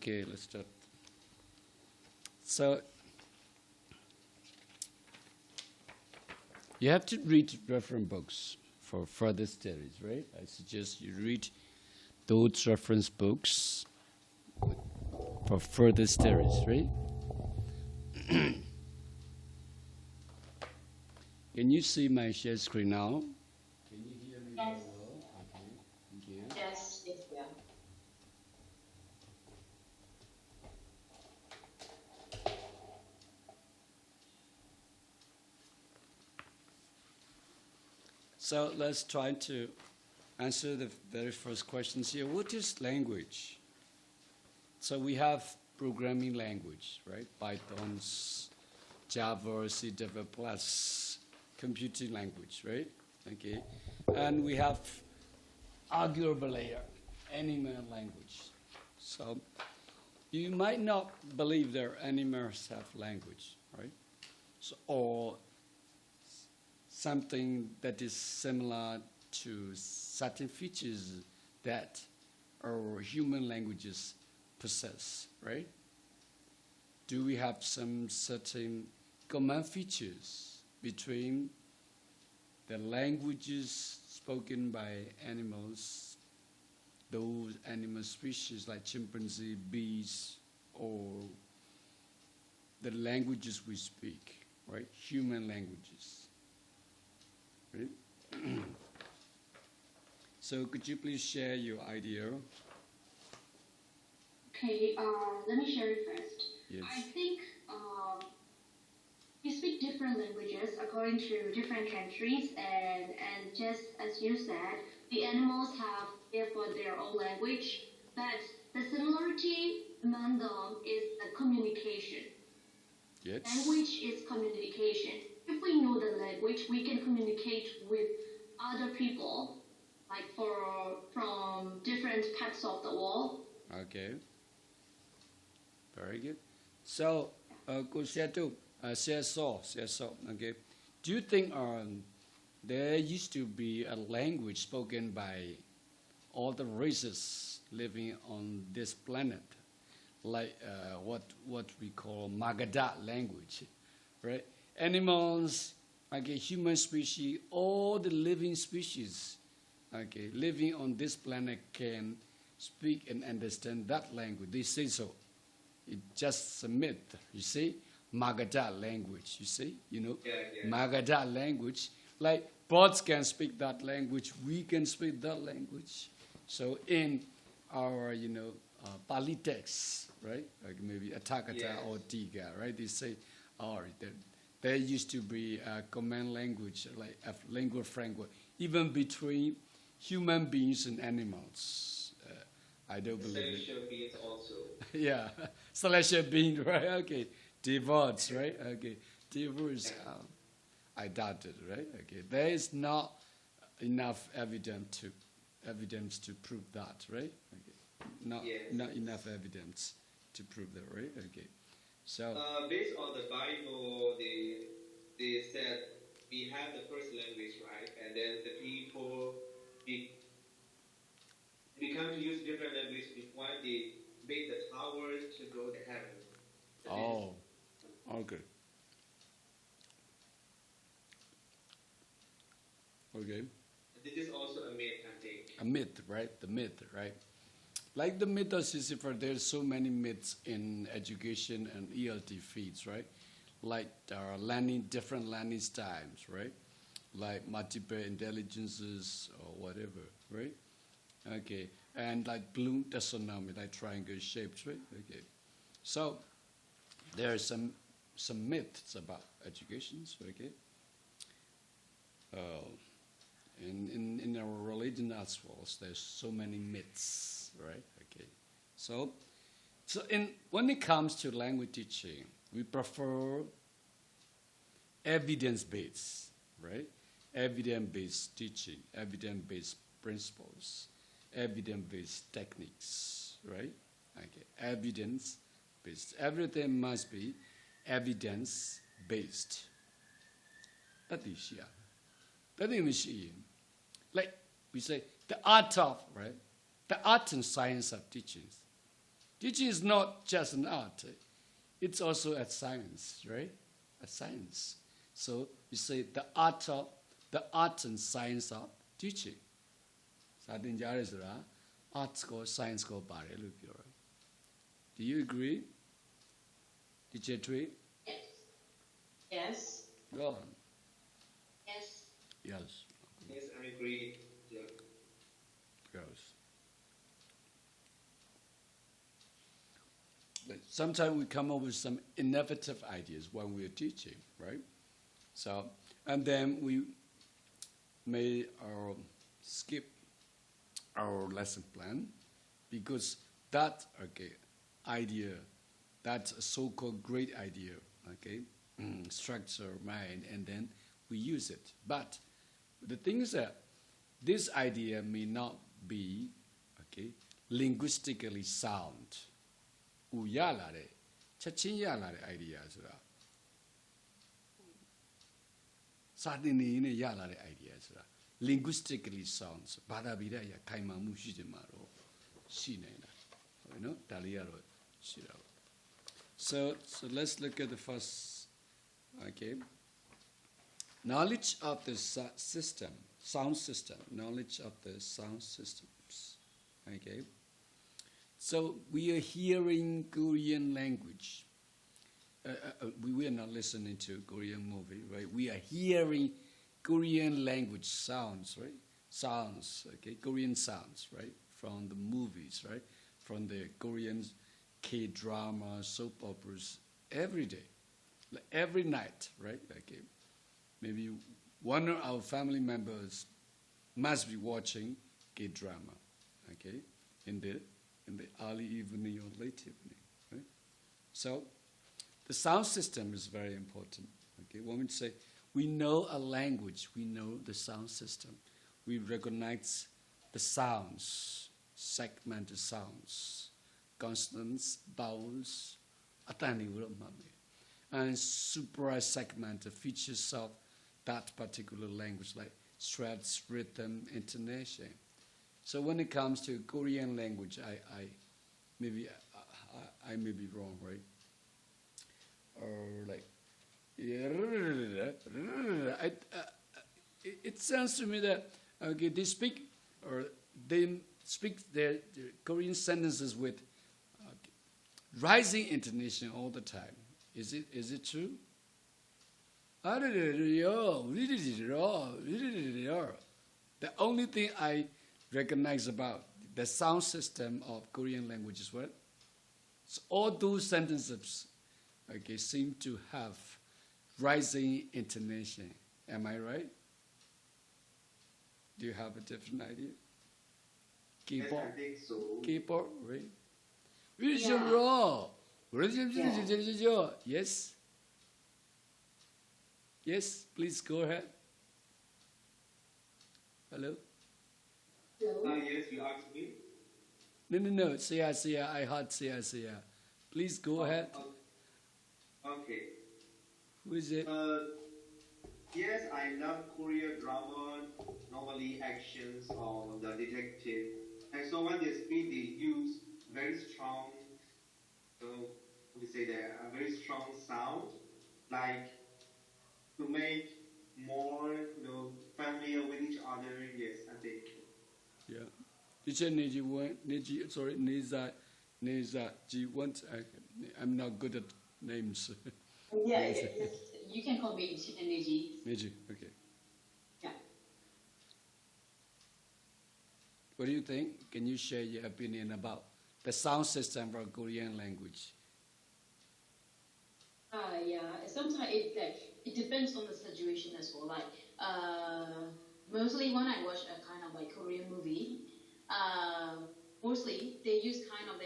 Okay, let's start. So, you have to read reference books for further studies, right? I suggest you read those reference books for further studies, right? Can you see my share screen now? Can you hear me very Yes. well? Okay, thank you. Yes, yes, yeah. So let's try to answer the very first questions here. What is language? So we have programming language, right? Python's, Java, C++, computing language, right? Okay. And we have arguable layer, animal language. So you might not believe that animals have language, right? So, or something that is similar to certain features that our human languages possess, right? Do we have some certain common features between the languages spoken by animals, those animal species like chimpanzee, bees, or the languages we speak, right? Human languages, right? So could you please share your idea? Okay, let me share it first. I Yes. think we speak different languages according to different countries, and just as you said, the animals have therefore their own language, but the similarity among them is the communication. Yes. Language is communication. If we know the language, we can communicate with other people, like from different parts of the world. Okay. Very good. So, Kushetu, share so. Okay. Do you think there used to be a language spoken by all the races living on this planet, like what we call Magada language, right? Animals, okay, human species, all the living species, okay, living on this planet can speak and understand that language. They say so. It's just a myth, you see. Magada language, you see, Yeah, yeah. Magada language. Like birds can speak that language, we can speak that language. So in our, Pali text, right? Like maybe Atakata Yes. or Tiga, right? They say, there used to be a common language, like a lingua franca, even between human beings and animals. I don't believe it. Celestial beings also. Yeah, celestial being, right? Okay, devotees, right? Okay, devotees. I doubt it, right? Okay, there is not enough evidence to prove that, right? Okay, not Yes. not enough evidence to prove that, right? Okay, so Based on the Bible, they said we have the first language, right? And then the people be, become to use different language before they make the towers to go to heaven. So oh, okay, okay. this is also a myth, I think. A myth, right? The myth, right? Like the myth of Sisyphus, there's so many myths in education and ELT feeds, right? Like different learning styles, right? Like multiple intelligences or whatever, right? Okay, and like Bloom taxonomy, like triangle shapes, right? Okay, so there are some myths about educations, okay? Uh, in our religion as well, there's so many myths, right? Okay, so when it comes to language teaching, we prefer evidence-based, right? Evidence-based teaching, evidence-based principles, evidence-based techniques, right? Okay, evidence-based. Everything must be evidence-based. That is, yeah. That is machine. Like we say, the art of, right? The art and science of teaching. Teaching is not just an art. It's also a science, right? A science. So you say the art and science of teaching. စာသင်ကြားရဲဆိုတာ arts ကို science ကိုပါတယ်လို့ပြောတာ Do you agree? Teacher Tree? Yes. Yes. Go on. Yes. Yes. Yes, I agree. Yeah. Yes. Sometimes we come up with some innovative ideas when we're teaching, right? So, and then we may skip our lesson plan because that idea, that so-called great idea, strikes our mind, and then we use it. But the thing is that this idea may not be linguistically sound. ဦးရလာတဲ့ချက်ချင်းရလာတဲ့ idea ဆိုတာစာသင်နေနဲ့ရလာတဲ့ idea ဆိုတာ linguistically sounds ဘာသာပြည်တဲ့အရာခိုင်မာမှုရှိတယ်မှာတော့ရှိနေတာဟုတ်နော်ဒါလေးကတော့ရှိတာပေါ့ so let's look at the first knowledge of the system sound system knowledge of the sound systems So we are hearing Korean language. We are not listening to Korean movie, right? We are hearing Korean language sounds, right? Sounds, Korean sounds, right? From the movies, right? From the Korean K-drama, soap operas, every day, like every night, right? Maybe one of our family members must be watching K-drama, in the early evening or late evening, right? So the sound system is very important. When we say we know a language, we know the sound system. We recognize the sounds, segmented sounds, consonants, vowels, and super segmented features of that particular language, like stress, rhythm, intonation. So when it comes to Korean language, I may be wrong, right? Or like, it sounds to me that they speak their Korean sentences with rising intonation all the time. Is it true? The only thing I recognize about the sound system of Korean language is what? So all those sentences seem to have rising intonation. Am I right? Do you have a different idea? Yes, I think so. Keyboard, right? Yes? Yes, please go ahead. Hello? Yes, you asked me. No. Sia. I heard Sia. Please go ahead. Okay. Who is it? Yes, I love Korean drama, normally actions or the detective. And so when they speak, they use very strong, we say that a very strong sound, like to make more, familiar with each other. Yes, I think. Yeah. Teacher Neza, do you want? I'm not good at names. Yeah, you can call me Neji. Neji, okay. Yeah. What do you think? Can you share your opinion about the sound system for Korean language? Yeah. Sometimes it depends on the situation as well. Like, mostly when I watch a kind of like Korean movie, mostly they use kind of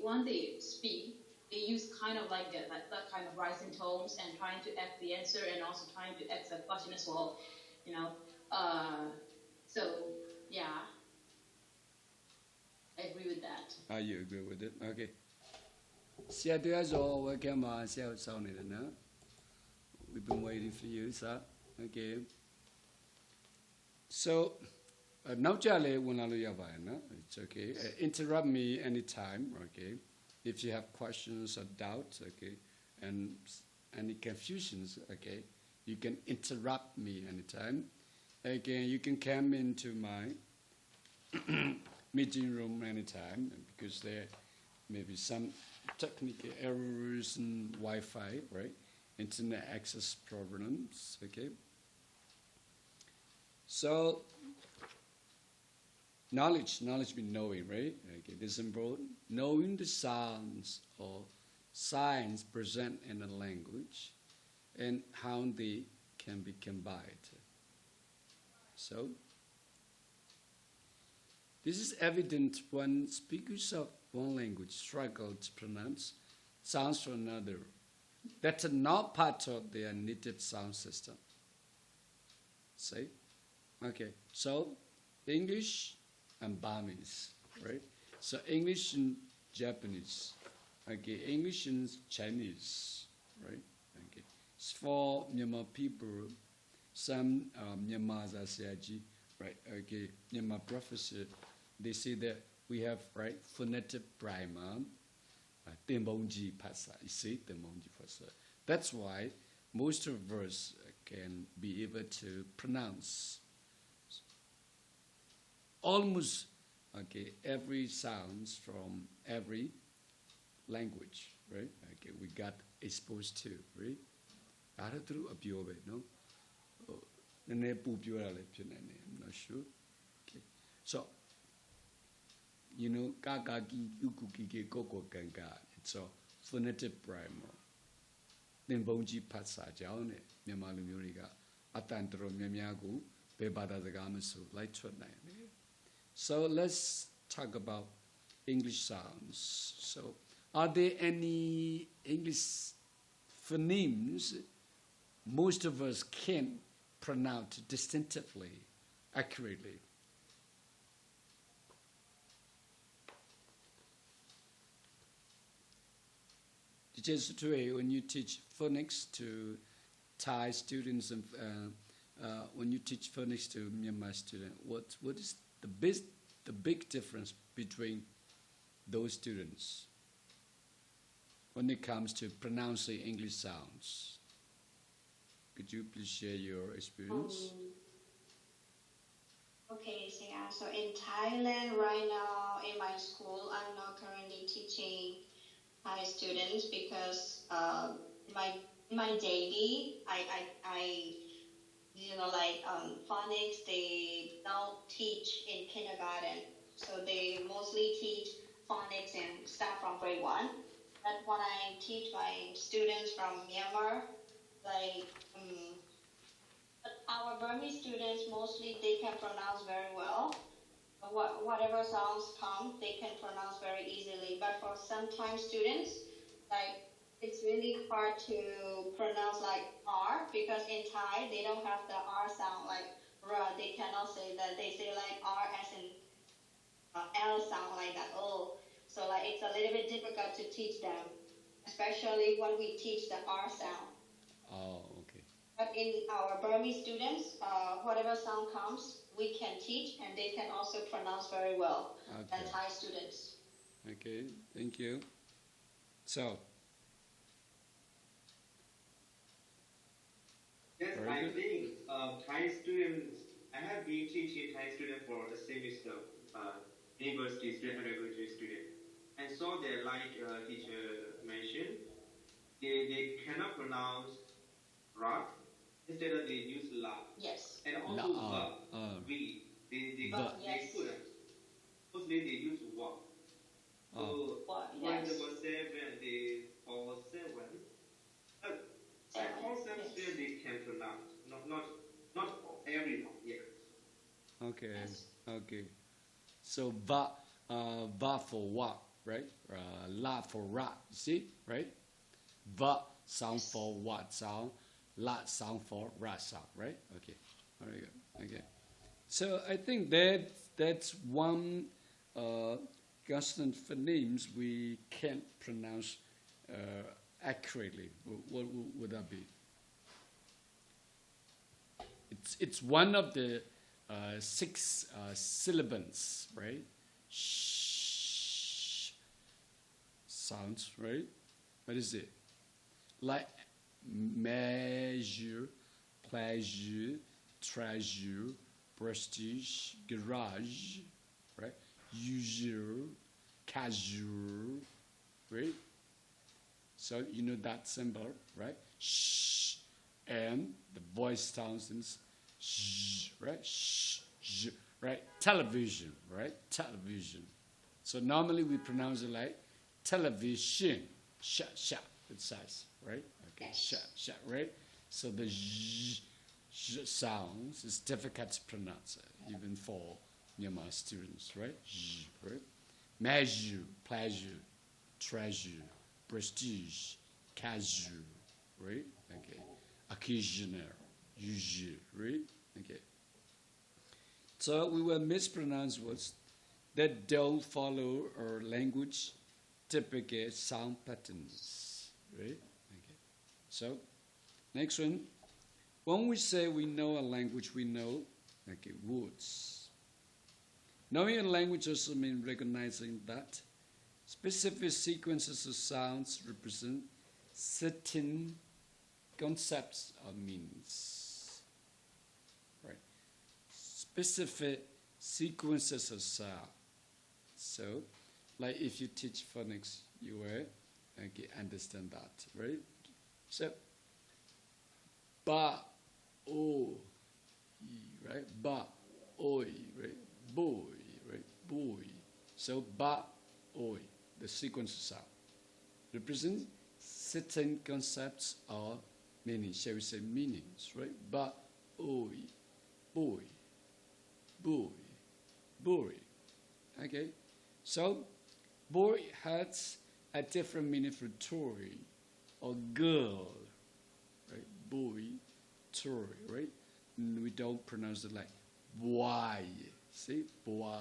when they speak, they use kind of like that kind of rising tones and trying to act the answer and also trying to ask the question as well, So yeah, I agree with that. You agree with it? Okay. We've been waiting for you, sir. Okay. So, now it's okay. Interrupt me anytime, okay? if you have questions or doubts, okay, and any confusions, okay, you can interrupt me anytime. Again, you can come into my meeting room anytime because there may be some technical errors in Wi-Fi, right? Internet access problems, okay? So, knowledge means knowing, right? Okay, this is important. Knowing the sounds or signs present in a language and how they can be combined. So, this is evident when speakers of one language struggle to pronounce sounds from another that are not part of their native sound system. See? Okay, so English and Burmese, right? So English and Japanese, okay, English and Chinese, right? Okay, it's for Myanmar people, some Myanmars are Siaji, right? Okay, Myanmar professor, they say that we have, right, phonetic primer, Tembongji Pasa, you see, Tembongji Pasa. That's why most of us can be able to pronounce almost, okay, every sounds from every language, right? Okay, we got exposed to, right? I'm not sure. Okay. So, you know, kakaki, ukukike, koko kanka, it's a phonetic primer. Then bonji patsa jaune, Myamalu Muriga, Atantro Myamyagu, Bebada the Gamasu, like So let's talk about English sounds. So, are there any English phonemes most of us can pronounce distinctively, accurately? Just today, when you teach phonics to Thai students and when you teach phonics to Myanmar students, what is the big difference between those students when it comes to pronouncing English sounds? Could you please share your experience? Okay, so in Thailand right now in my school, I'm not currently teaching Thai students because my daily I like phonics they don't teach in kindergarten, so they mostly teach phonics and start from grade 1. But when I teach my students from Myanmar, like our Burmese students mostly they can pronounce very well. Whatever sounds come, they can pronounce very easily. But for some Thai students, like it's really hard to pronounce like R because in Thai they don't have the R sound like R. They cannot say that. They say like R as in L sound like that. Oh, so like it's a little bit difficult to teach them, especially when we teach the R sound. Oh, okay. But in our Burmese students, whatever sound comes, we can teach and they can also pronounce very well than Thai students. Okay, thank you. So, yes, I think Thai students, I have been teaching Thai students for a semester, university student, undergraduate student. And so they, like teacher mentioned, they cannot pronounce rat. Instead of they use la. Yes. And also we. They yes. students. Mostly they use wa. So when they were 7, they all 7. I call them still they can pronounce. Not everyone, yeah. okay, Yes. okay. So va for wa, right? La for ra, you see, right? Va sound for what sound, la sound for ra sound, right? Okay, very good. Okay, so I think that's one consonant phonemes we can't pronounce accurately. What would that be? It's one of the 6 syllables, right? Shh. sounds, right? What is it? Like measure, pleasure, treasure, prestige, garage, right? Usual, casual, right? So you know that symbol, right? Shh, and the voice sounds in shh, right? Shh, shh, right? Television, right? Television. So normally we pronounce it like television, sha, sha, it says, right? Okay, sha, sha, right? So the sh sounds is difficult to pronounce, even for Myanmar students, right? Sh, right? Measure, pleasure, treasure, prestige, casual, right? Okay. Occasional, usual, right? Okay. So we will mispronounce words that don't follow our language typical sound patterns, right? Okay. So, next one. When we say we know a language, we know, okay, words. Knowing a language also means recognizing that specific sequences of sounds represent certain concepts or meanings. Right? Specific sequences of sound. So, like if you teach phonics, you will understand that, right? So, ba, o, right? Ba, oi, right? Boy, right? Boy. So, ba, oi, the sequence of sound, represent certain concepts or meanings, shall we say meanings, right? Ba, oi, boy, boy, boy. Okay? So, boy has a different meaning for toy or girl, right? Boy, toy, right? And we don't pronounce it like boy. See? Boy.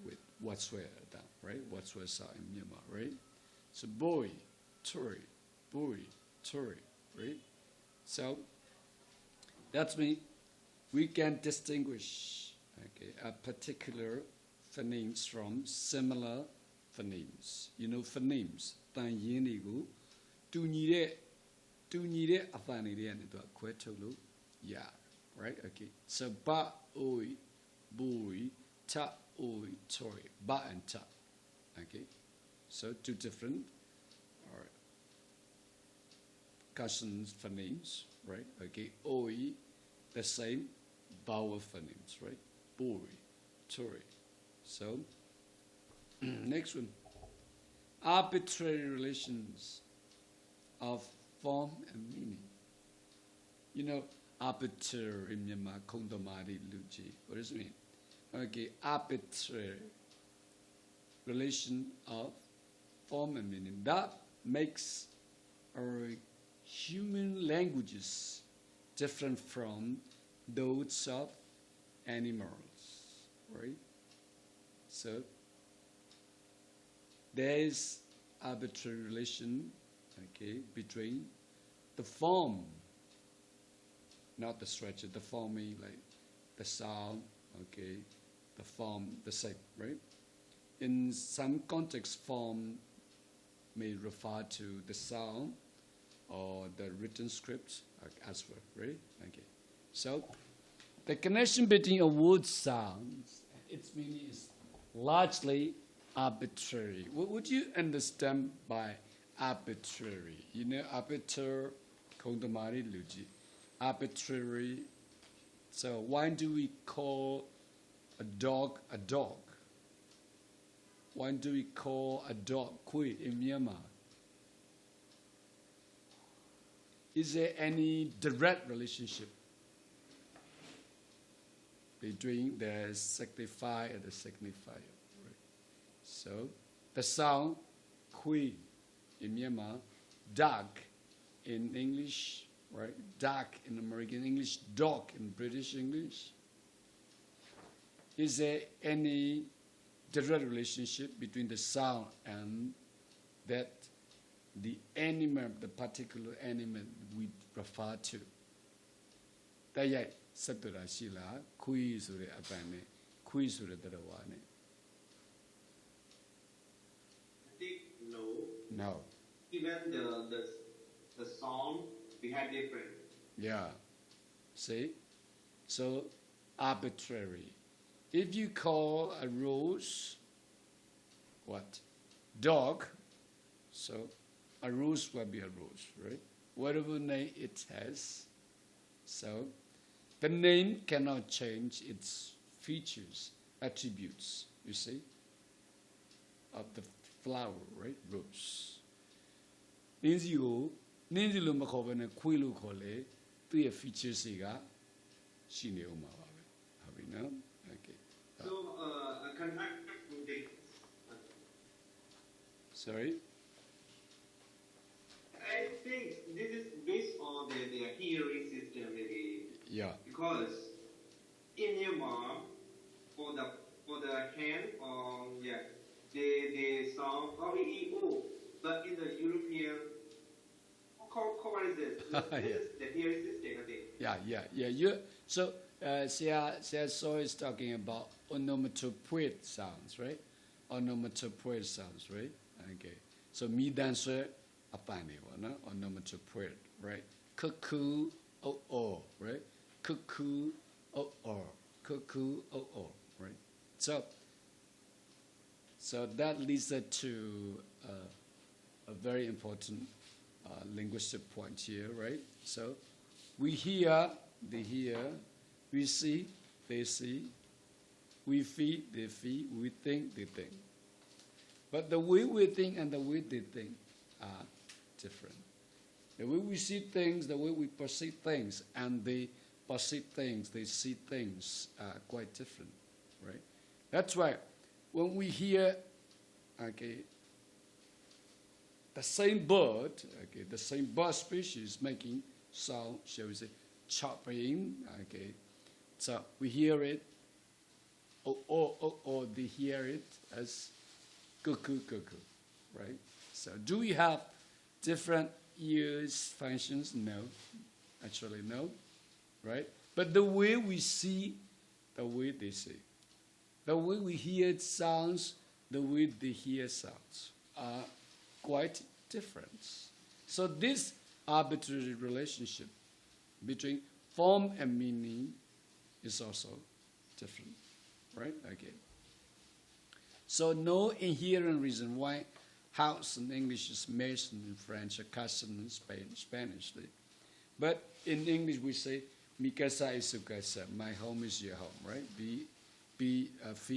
With whatsoever down, right? Whatsoever sound in Myanmar, right? So boy, toy, right? So that means we can distinguish a particular phonemes from similar phonemes. You know phonemes, တန်ရင်းတွေကိုတူညီတဲ့အသံတွေတွေကနေတော့ခွဲထုတ်လို့ရ right? Okay. So ba, oi, boy, ta, oi, toy, ba and ta. Okay. So two different consonant phonemes, right? Okay. Oi, the same vowel phonemes, right? Boy, toy. So next one. Arbitrary relations of form and meaning. You know, arbitrary in Myanmar, kondomari luji. What does it mean? Okay, arbitrary relation of form and meaning. That makes our human languages different from those of animals, right? So there is arbitrary relation, between the form, not the structure, the form meaning like the sound, the form, the shape, right? In some context, form may refer to the sound or the written script as well, right? Okay. So the connection between a word sounds, its meaning is largely arbitrary. What would you understand by arbitrary? You know, arbitrary, kondomari luji. Arbitrary. So why do we call a dog a dog? Why do we call a dog kui in Myanmar? Is there any direct relationship between the signifier and the signifier? Right? So the sound kui in Myanmar, dog in English, right? Duck in American English, dog in British English. Is there any direct relationship between the sound and that the animal, the particular animal we refer to? Tayai satura shila, kui sure apane, kui sure darawane. I think No. Even the song we have different. Yeah. See? So arbitrary. If you call a rose what? Dog, so a rose will be a rose, right? Whatever name it has. So the name cannot change its features, attributes, you see, of the flower, right? Rose. Ninzi lo makho bane khwi lo kho le tu ye features ga shi ne uma ba be. Habi no? Okay. So Sorry? I think this is based on their hearing system maybe. Yeah. Because in Myanmar, for the hand, they sound O, but in the European, what is this? This is the hearing system, I think. Yeah. So, Sia So is talking about onomatopoeic sounds, right? Onomatopoeic sounds, right? Okay. So, mi dancer apane, no? Onomatopoeic, right? Cuckoo, right? Cuckoo, cuckoo, right? So that leads us to a very important linguistic point here, right? So we hear, they hear, we see, they see, we feel, they feel, we think, they think. But the way we think and the way they think are different. The way we see things, the way we perceive things, and they perceive things, they see things are quite different, right? That's why when we hear, the same bird, the same bird species making sound, shall we say, chirping, so we hear it, or they hear it as cuckoo, right? So do we have different ears functions? No, actually no, right? But the way we see, the way they see, the way we hear it sounds, the way they hear sounds are quite different. So this arbitrary relationship between form and meaning is also different, right? Okay. So no inherent reason why house in English is maison in French, or castle in Spanish. But in English we say, mi casa es su casa, my home is your home, right? Be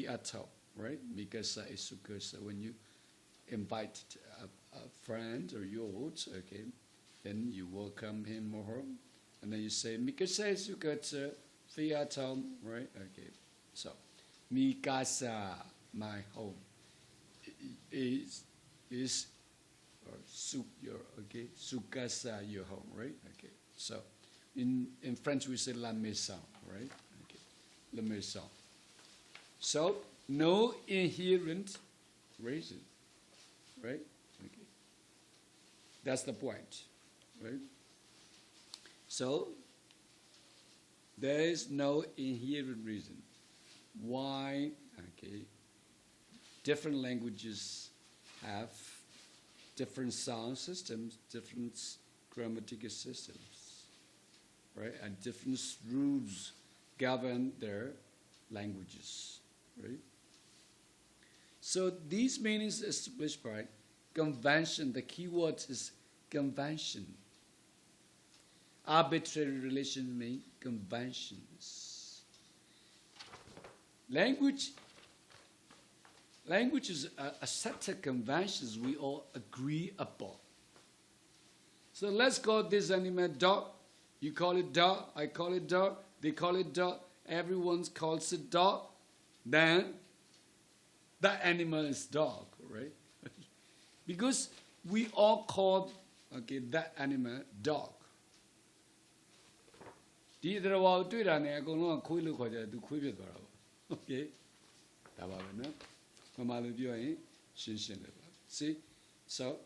at home, right? Mi casa es su casa. When you invite a friend or yours, then you welcome him or her, and then you say, mi casa es su casa, at home, right? Okay. So, mi casa, my home, is or su casa, your home, right? Okay. So in French we say la maison, right? Okay. La maison. So no inherent reason, right? Okay. That's the point, right? So there is no inherent reason why different languages have different sound systems, different grammatical systems, right? And different rules govern their languages, right? So these meanings established by convention, the key word is convention. Arbitrary relations mean conventions. Language is a set of conventions we all agree upon. So let's call this animal dog. You call it dog, I call it dog, they call it dog, everyone calls it dog. Then that animal is dog, right? Because we all call that animal dog. Okay? See? So,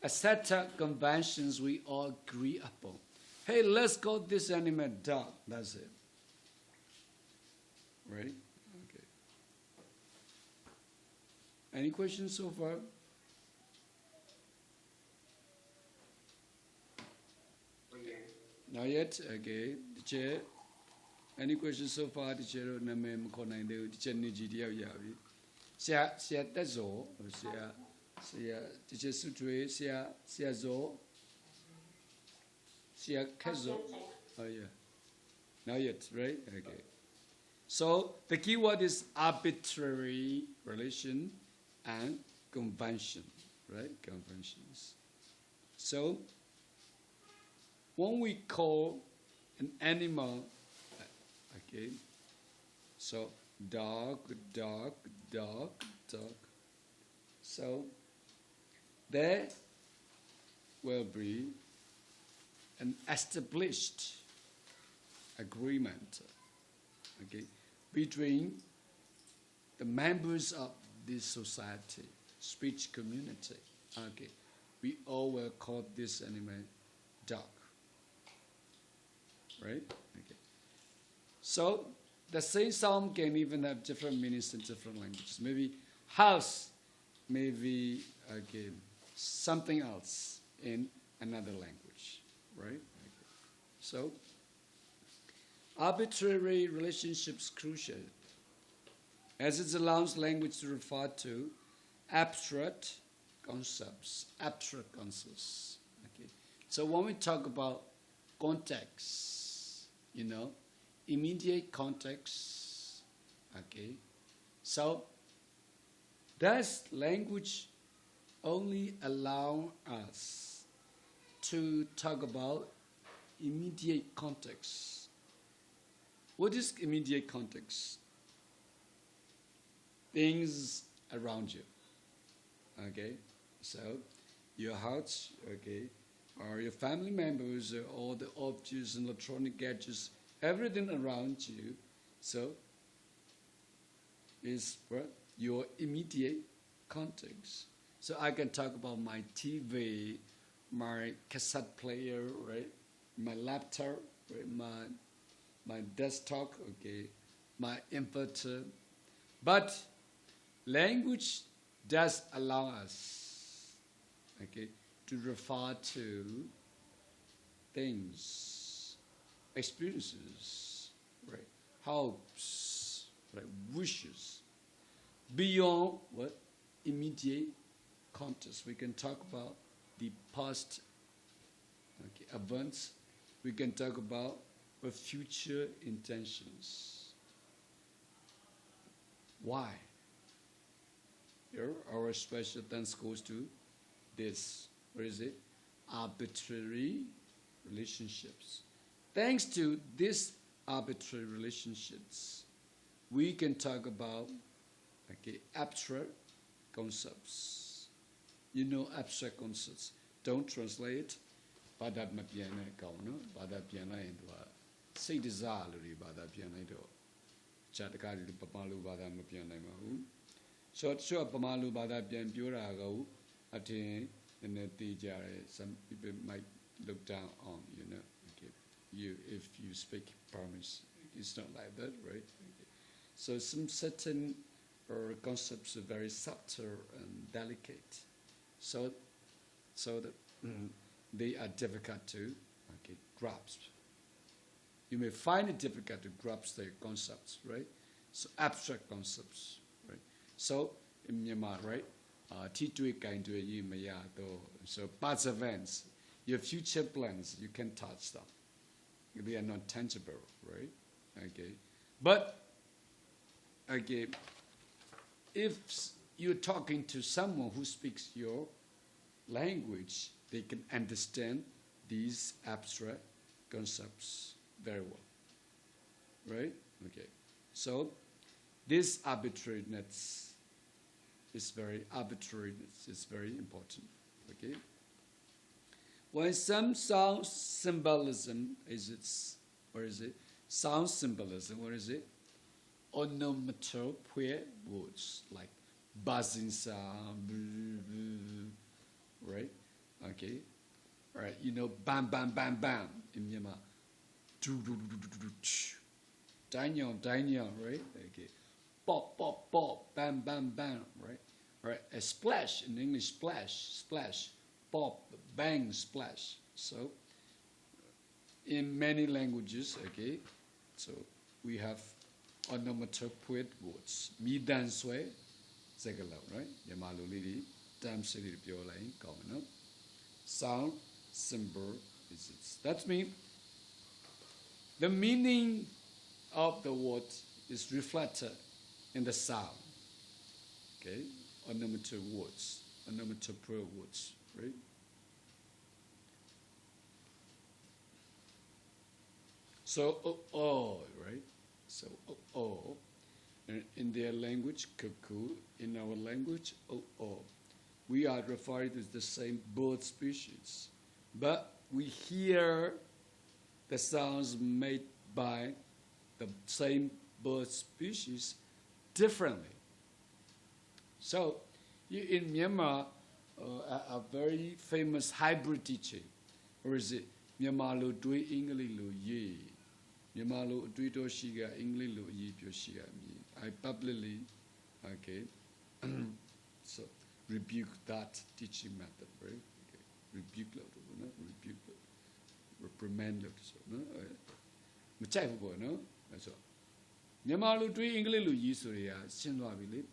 a set of conventions we all agree upon. Hey, let's call this animal dog. That's it. Right? Okay. Any questions so far? Not yet. Okay. Teacher. Any questions so far? Teacher, no me mukona inde. Teacher ni jidiya yabi. Sia that's all. Sia. Teacher sutwe. Sia zo. Sia kezo. Oh yeah. Not yet, right? Okay. So the key word is arbitrary relation and convention, right? Conventions. So when we call an animal, okay, so dog. So there will be an established agreement, okay, between the members of this society, speech community. Okay, we all will call this animal dog, right? Okay. So the same sound can even have different meanings in different languages. Maybe house, maybe again something else in another language, right? Okay. So arbitrary relationships crucial, as it allows language to refer to abstract concepts. Okay. So when we talk about context, immediate context, okay. So does language only allow us to talk about immediate context? What is immediate context? Things around you. Okay? So, your house, okay, or your family members, or all the objects and electronic gadgets, everything around you. So, is what? Your immediate context. So, I can talk about my TV, my cassette player, right? My laptop, right? My desktop, okay, my inverter. But language does allow us, okay, to refer to things, experiences, right, hopes, right, wishes, beyond what? Immediate context. We can talk about the past, okay, events. We can talk about with future intentions. Why? Here, our special thanks goes to this. What is it? Arbitrary relationships. Thanks to these arbitrary relationships, we can talk about, okay, abstract concepts. Abstract concepts. Don't translate. Bada mapiana kauna, bada piana indua. Say desire, bada piana do. Chatakari papalu bada mapiana mahu. Short pamalu bada pian pura go. Attain in the tijare. Some people might look down on, Okay. If you speak promise. It's not like that, right? Okay. So some certain concepts are very subtle and delicate. So that they are difficult to grasp. You may find it difficult to grasp the concepts, right? So abstract concepts, right? So in Myanmar, right? So past events, your future plans, you can touch them. They are not tangible, right? Okay. But okay, if you're talking to someone who speaks your language, they can understand these abstract concepts very well. Right? Okay. So this arbitrariness is very important. Okay. When some sound symbolism sound symbolism, what is it? Onomatopoeia words like buzzing sound, right? Okay. All right. Bam, bam, bam, bam in Myanmar. Danyang, right? Okay. Pop, pop, pop, bam, bam, bam, right? Right. A splash in English, splash, pop, bang, splash. So in many languages, okay, so we have onomatopoeic words. Midan swe, zegalo, right? Yamalu lidi, dam city line, common, sound, symbol, is it. That means the meaning of the word is reflected in the sound. Okay? Onomatopoeic words. Onomatopoeic words, right? So, right? So, in their language, cuckoo, in our language, we are referred to the same bird species. But we hear the sounds made by the same bird species differently. So, in Myanmar, a very famous hybrid teaching, or is it Myanmar lo dui English lo ye, Myanmar lo dui do shiga English lo ye pyo shiga mi. I publicly, okay, so rebuke that teaching method, right? Okay. Rebuke lo, no? Rebuke lo, reprimand lo, so no. Machai bo no, so. Myanmar lo dui English lo ye so ya shinwa bile.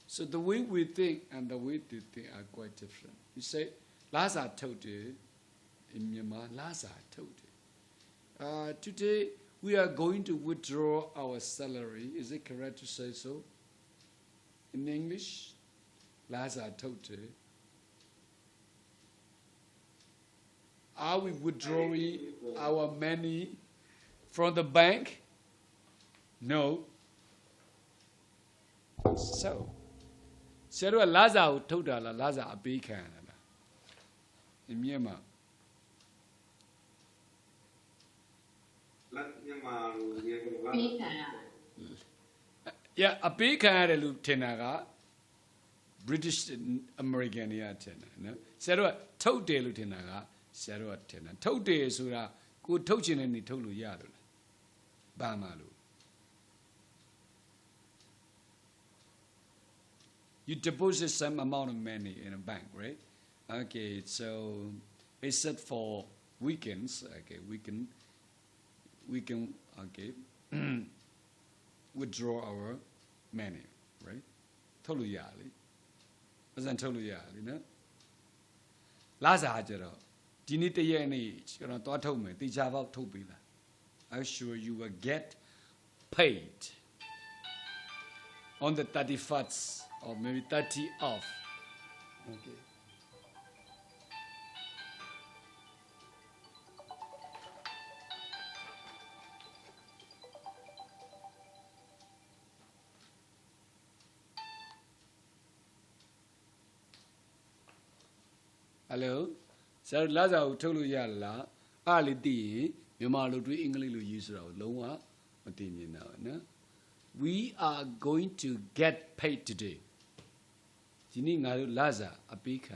So the way we think and the way they think are quite different. You say, Laza told you, in Myanmar, Laza told you. Today, we are going to withdraw our salary. Is it correct to say so? In English, Laza told you. Are we withdrawing our money from the bank? No. So, Sarah Laza told her Laza a baker in Myanmar. Yeah, a baker at a lieutenant, British American lieutenant. Sarah told the lieutenant, Sarah tenant. Told the Sura, good touching any told Yadu. Bamalu. You deposit some amount of money in a bank, right? Okay, so except for weekends, okay, we can okay withdraw our money, right? Tolu yali. Wasn't tolu yali, no? Laza hajaro. Dini te ye ni chikano to atou me, ti java tobila. I'm sure you will get paid on the 31st. Or maybe 30 off. Okay. Hello? Sir Laza told you yalla. Ali di Myanmar lo dui English lo use ro long matini now, no? We are going to get paid today. Jini ngaru Laza a baker.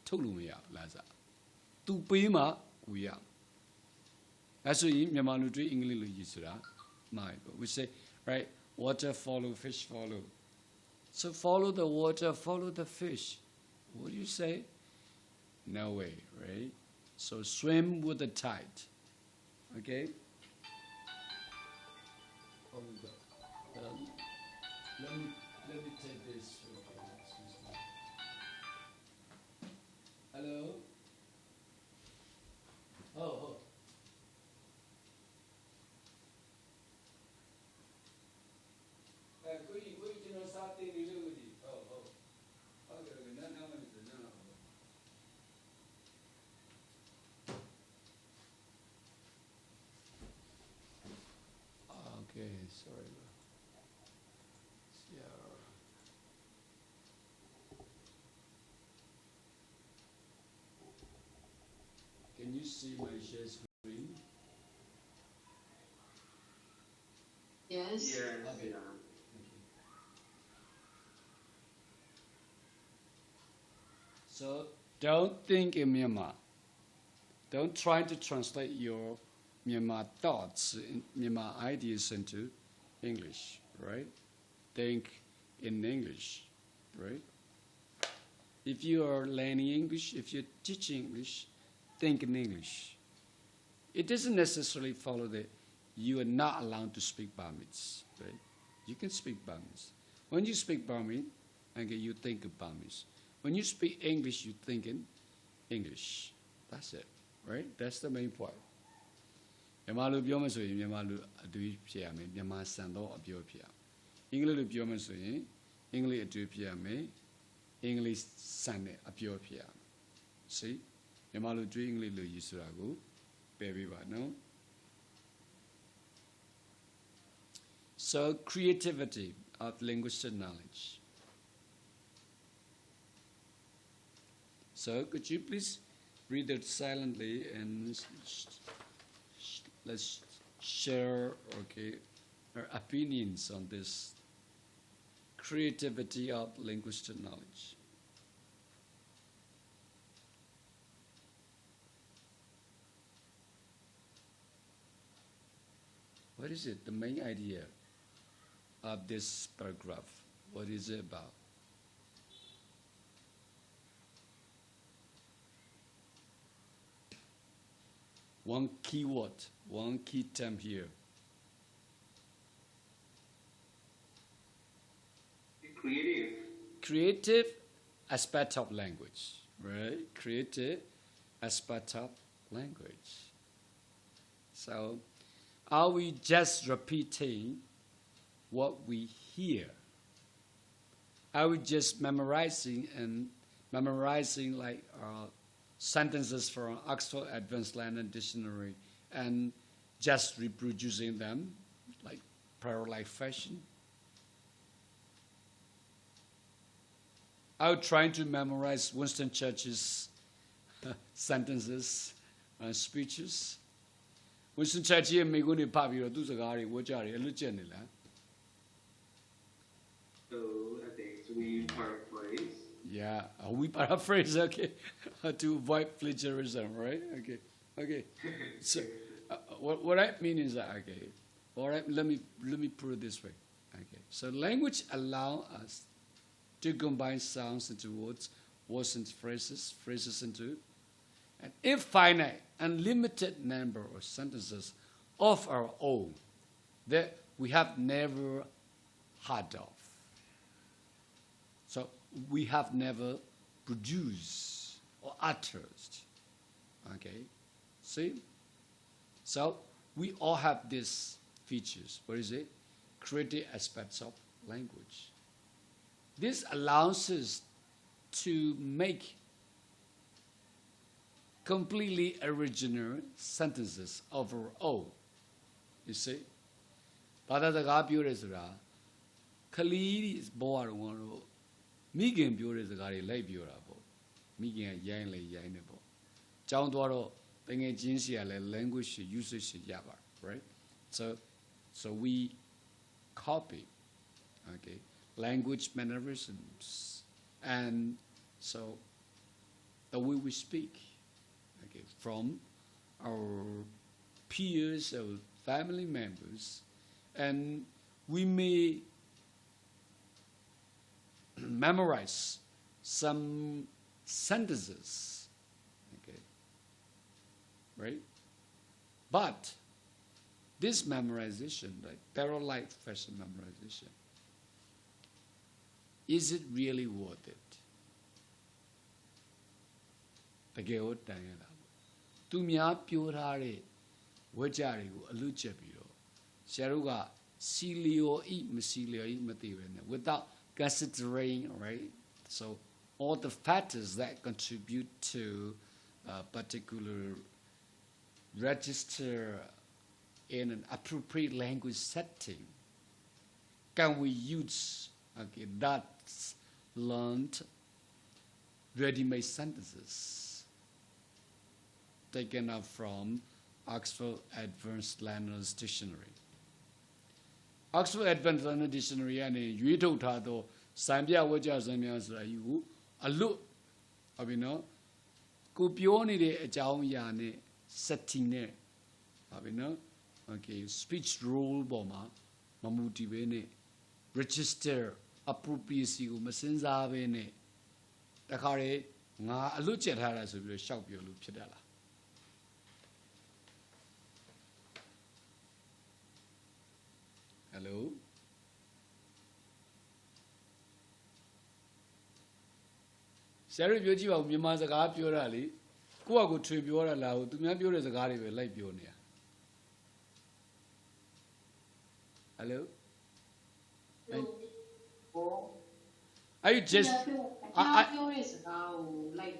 Toluya Laza. Tu pima kuya. That's why Myanmar lo dui English lo use ro. We say, right, water follow, fish follow. So follow the water, follow the fish. What do you say? No way, right? So swim with the tide. Okay? Let me take this. Okay, excuse me. Hello? Oh. Okay, sorry. Yeah. Can you see my share screen? Yes. Okay. So don't think in Myanmar. Don't try to translate your Myanmar thoughts, Myanmar ideas into English, right? Think in English, right? If you are learning English, if you're teaching English, think in English. it doesn't necessarily follow that you are not allowed to speak Burmese, right? You can speak Burmese. When you speak Burmese, okay, you think of Burmese. When you speak English, you think in English. That's it, right? That's the main point. မြန်မာလိုပြောမှဆိုရင်မြန်မာလိုအတွေ့ဖြစ်ရမယ်မြန်မာစံတော့အပြောဖြစ်ရမယ်အင်္ဂလိပ်လိုပြောမှဆိုရင်အင်္ဂလိပ်အတွေ့ဖြစ်ရမယ်အင်္ဂလိပ်စံနဲ့အပြောဖြစ်ရမယ် see မြန်မာလိုတွေ့အင်္ဂလိပ်လိုရေးဆိုတာကိုပယ်ပေးပါနော် so creativity of linguistic knowledge so could you please read it silently and let's share, okay, our opinions on this creativity of linguistic knowledge. What is it, the main idea of this paragraph? What is it about? One keyword, one key term here. Creative. Creative aspect of language, right? Creative aspect of language. So, are we just repeating what we hear? Are we just memorizing like sentences from Oxford Advanced Learning Dictionary and just reproducing them like parallel fashion? I was trying to memorize Winston Churchill's sentences and speeches. Winston Churchill may go to Pablo Duzagari, which are a little. So I think we paraphrase. Yeah, we paraphrase, okay, to avoid plagiarism, right? Okay. So, what I mean is that, okay, all right, let me put it this way, okay. So language allows us to combine sounds into words, words into phrases, phrases into an infinite, unlimited number of sentences of our own that we have never heard of. So we have never produced or uttered. Okay? See? So we all have these features. What is it? Creative aspects of language. This allows us to make completely original sentences of our own. You see? Bada daga pyo re sura khali bo wa ro Migan pyo re saga ri lai pyo ra po. Migan yain le yain ne po. Chaung twa ro tengay chin si ya le language usage si ya ba, right? So we copy, okay, language mannerisms, and so the way we speak, okay, from our peers, our family members, and we may memorize some sentences, okay, right? But this memorization, like parallel fashion memorization, is it really worth it? Tageo tangela. Tumya pyora wajari aluche biro. Sharuga silio masilio material without considering, right? So all the factors that contribute to a particular register in an appropriate language setting. Can we use, okay, that's learned ready-made sentences taken up from Oxford Advanced Learners Dictionary. Oxford Advanced Learners Dictionary and you told her though Sambia Waja Samias you a look of Kupioni de Jaumiane setting okay, speech rule bomber, Mamuti Bene, register appropriacy, Masenza Bene, Takare, a look at her as a shock your loop chedala. Hello. Sariပြောကြည့်ပါဦးမြန်မာစကားပြောတာလေကိုယ့်အကိုထွေပြောတာလားသူများပြောတဲ့စကားတွေပဲလိုက်ပြောနေရ Hello. Are you just like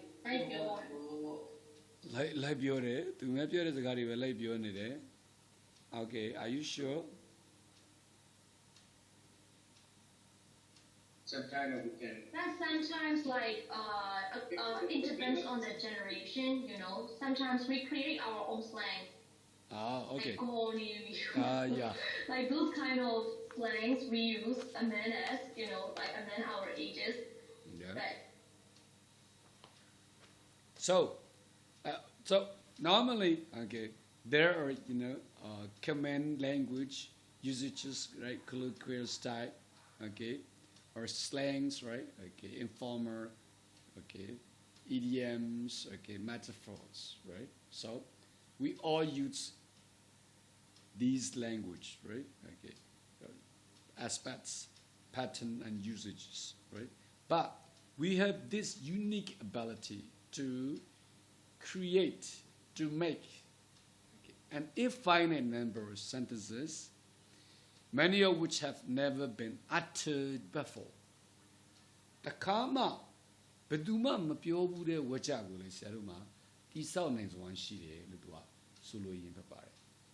ပြောတယ်သူများပြောတဲ့စကားတွေပဲလိုက်ပြောနေတယ် Okay, are you sure? Sometimes we can. That sometimes it depends on the generation, you know. Sometimes we create our own slang. Okay. Like corny, Yeah. like those kind of slangs we use among us, you know, like among our ages. Yeah. But So normally, okay, there are command language usages, right? Colloquial style, okay, or slangs, right? Okay, informal, okay, idioms, okay, metaphors, right? So we all use these language, right? Okay, aspects, pattern, and usages, right? But we have this unique ability to create, to make, okay, an infinite number of sentences, many of which have never been uttered before. The karma, beduma mapyo bude wacha ko le saru ma ti saw nain swan shi de lu tu so lo yin phat pare.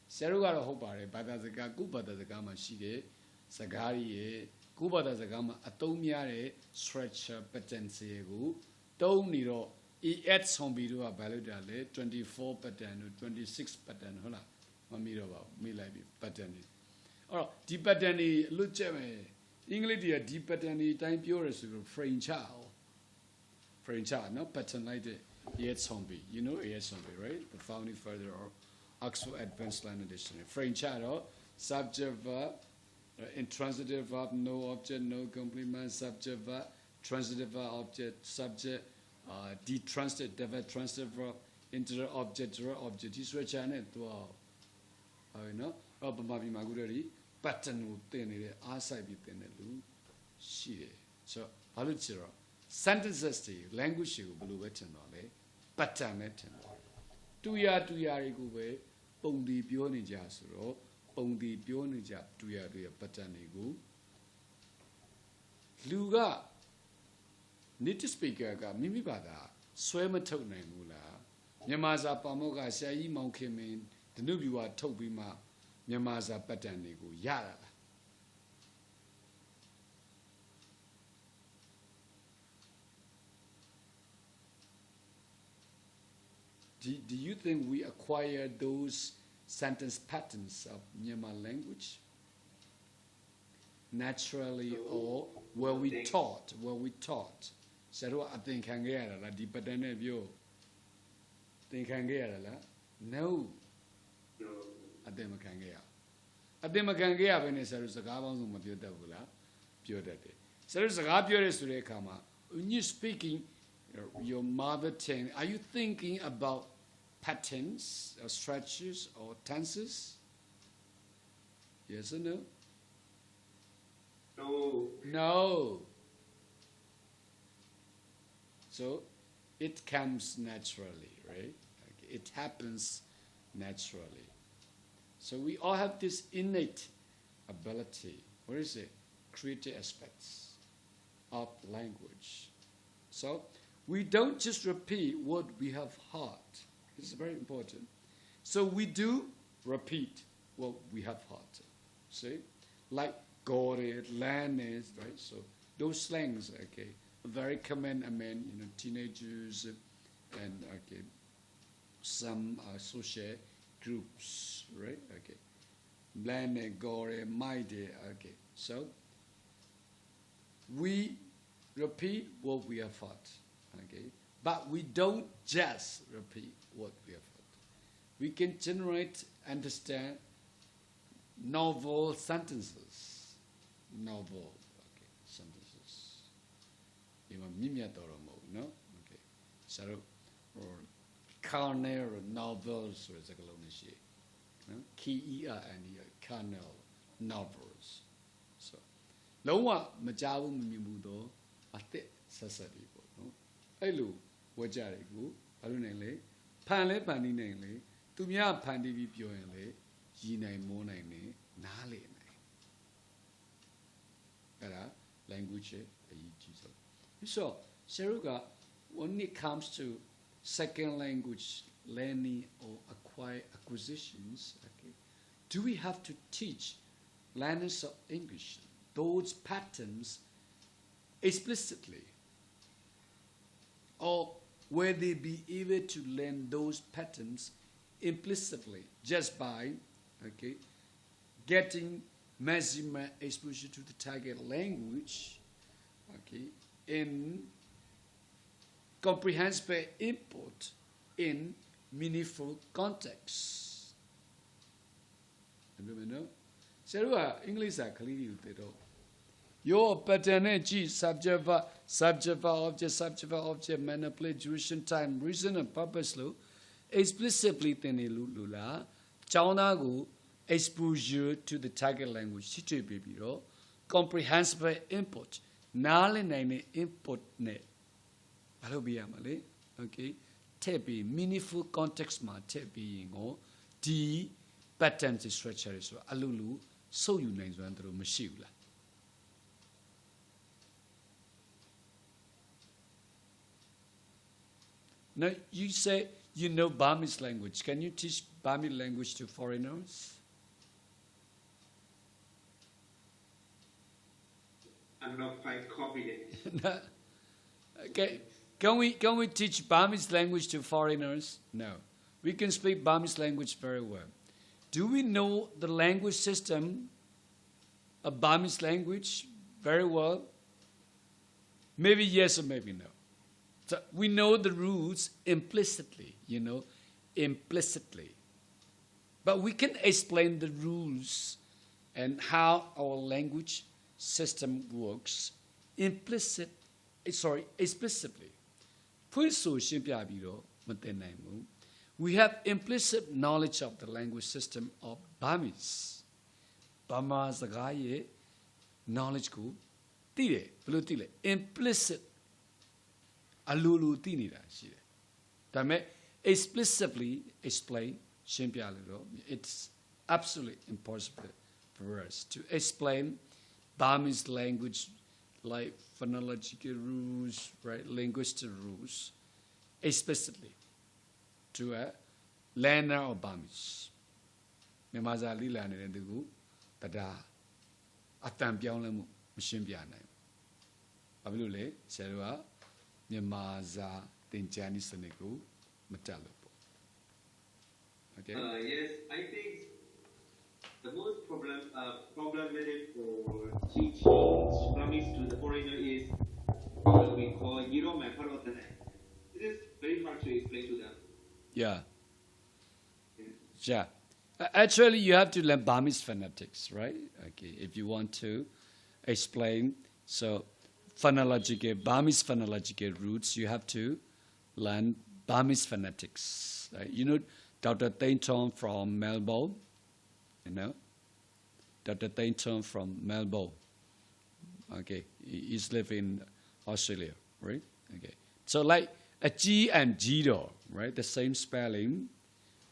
Saru ga ro hot pare bada saka ku bada saka ma shi de saka ri ye ku bada saka ma athong mya de structure pattern se ko tong ni ro EX ဆောင်ပြီးတော့ဗာလို့တာလေ24 pattern တို့26 pattern ဟုတ်လားမမီတော့ပါဘူးမေးလိုက်ပြီ pattern တွေအဲ့တော့ဒီ pattern တွေအလွတ်ကျက်မယ်အင်္ဂလိပ်တွေကဒီ pattern တွေအတိုင်းပြောရဆိုတော့ frame ချအောင် frame ချနော် pattern လိုက်တဲ့ EX ဆောင်ပြီး you know EX ဆောင်ပြီး right the founding father or Oxford Advanced Learner Dictionary frame ချတော့ subject verb intransitive verb no object no complement subject verb transitive verb object subject detransitive verb transitive verb integer object direct object ဒီ structure နဲ့တော့ဟုတ်နော်အော်ပမာပြီးမှာခုတည်းဒီ pattern ကိုသင်နေတဲ့အားစိုက်ပြီးသင်တဲ့လူရှိတယ်ဆိုတော့ဘာလို့ကြည့်တော့ sentences တွေ language တွေကိုဘယ်လိုပဲထင်တော့လဲ pattern နဲ့ထင်တော့တူရတွေကိုပဲပုံတည်ပြောနေကြဆိုတော့ပုံတည်ပြောနေကြတူရ pattern တွေကိုလူကnative speaker ကမိမိဘာသာဆွဲမထုတ်နိုင်ဘူးလားမြန်မာစာပါမောကဆရာကြီးမောင်ခင်မင်းဒနုဗျူဟာထုတ်ပြီးမှမြန်မာစာ pattern တွေကိုရတာလား Do you think we acquire those sentence patterns of Myanmar language naturally or were we taught ဆရာတို့အသင်ခံခဲ့ရတာလားဒီ pattern နဲ့ပြောသင်ခံခဲ့ရတာလား no အသင်မခံခဲ့ရဘဲနဲ့ဆရာတို့စကားပေါင်းစုံမပြောတတ်ဘူးလားပြောတတ်တယ်ဆရာတို့စကားပြောရဲဆိုတဲ့အခါမှာ when you speaking your mother tongue are you thinking about patterns or structures or tenses yes or no no so it comes naturally right okay. It happens naturally so we all have this innate ability what is it creative aspects of language so we don't just repeat what we have heard this is very important so we do repeat what we have heard see like got it land is right so those slangs okay very common among teenagers and okay some social groups right okay land gore might okay so we repeat what we have heard okay but we don't just repeat what we have heard we can generate understand novel sentences novel okay sentences even mimya toro mo no okay so or kernel novels or is a no KERNE kernel novels. So, လုံးဝမကြားဘူးမမြင်ဘူးတော့အသက်ဆက်ဆက်တွေပေါ့နော်အဲ့လိုဝကြတွေကိုဘာလို့နိုင်လဲဖန်လဲဖန်နေနိုင်လေသူများဖန်တီးပြီးပြောရင်လေရည်နိုင်မိုးနိုင်နေနားလေနိုင်အဲ့ဒါ language ရဲ့အရေးကြီးဆုံးဆိုဆရာတို့က when it comes to second language learning or acquisitions okay do we have to teach learners of English those patterns explicitly or will they be able to learn those patterns implicitly just by okay getting maximum exposure to the target language okay in comprehensive input in meaningful context. So, English are clearly your pattern subject manipulate duration time reason and purpose explicitly lula chauna go exposure to the target language comprehensive input nale nine input ne okay tebi meaningful context ma tebi ngo di pattern structure so alulu so you nine so andro mashi bu la now you say you know Burmese language can you teach Burmese language to foreigners I'm not quite confident. Okay. Can we teach Burmese language to foreigners? No. We can speak Burmese language very well. Do we know the language system of Burmese language very well? Maybe yes or maybe no. So we know the rules implicitly, implicitly. But we can explain the rules and how our language system works explicitly. We have implicit knowledge of the language system of Burmese. Burma Zagaye knowledge ko tire, implicit alulu tinira shire. Dame explicitly explain it's absolutely impossible for us to explain Burmese language like phonological rules, right, linguistic rules, explicitly to a learner of Burmese. Memazali learner in the group, tada, atam piaulamu, machine piano. Abulule, Serua, Memaza, Tinjani Senegal, Metalopo. Okay? Yes, I think the most problematic for teaching Burmese to the foreigner is what we call Yiro Maparotane. It is very hard to explain to them. Yeah. Yeah. Actually, you have to learn Burmese phonetics, right? Okay. If you want to explain, so Burmese phonological roots, you have to learn Burmese phonetics. Right? You know, Dr. Tainton from Melbourne. Dr. Tainton from Melbourne. Okay, he's living in Australia, right? Okay, so like a G and G do, right? The same spelling,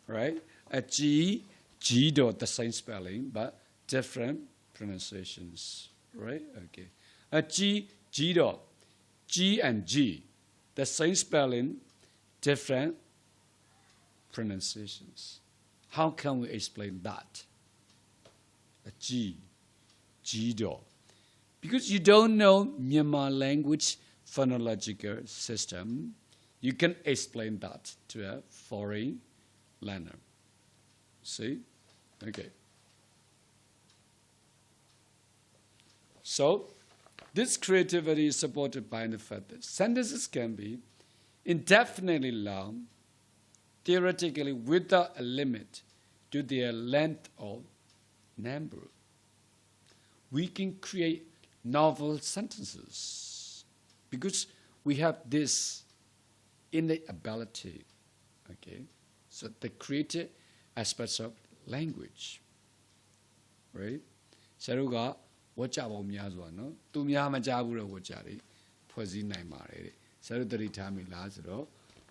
right? A G, G do, the same spelling, but different pronunciations, right? Okay, a G, G do, G and G, the same spelling, different pronunciations. How can we explain that? A G, G do. Because you don't know Myanmar language phonological system, you can explain that to a foreign learner. See? Okay. So, this creativity is supported by the fact that sentences can be indefinitely long, theoretically without a limit to their length or number. We can create novel sentences because we have this innate ability, okay? So the creative aspects of language, right? ဆရာတို့ကဝတ်ကြပေါင်းများစွာနော်သူများမကြားဘူးတော့ဝတ်ကြတယ်ဖွဲ့စည်းနိုင်ပါတယ်တဲ့ဆရာတို့တတိထားမိလားဆိုတော့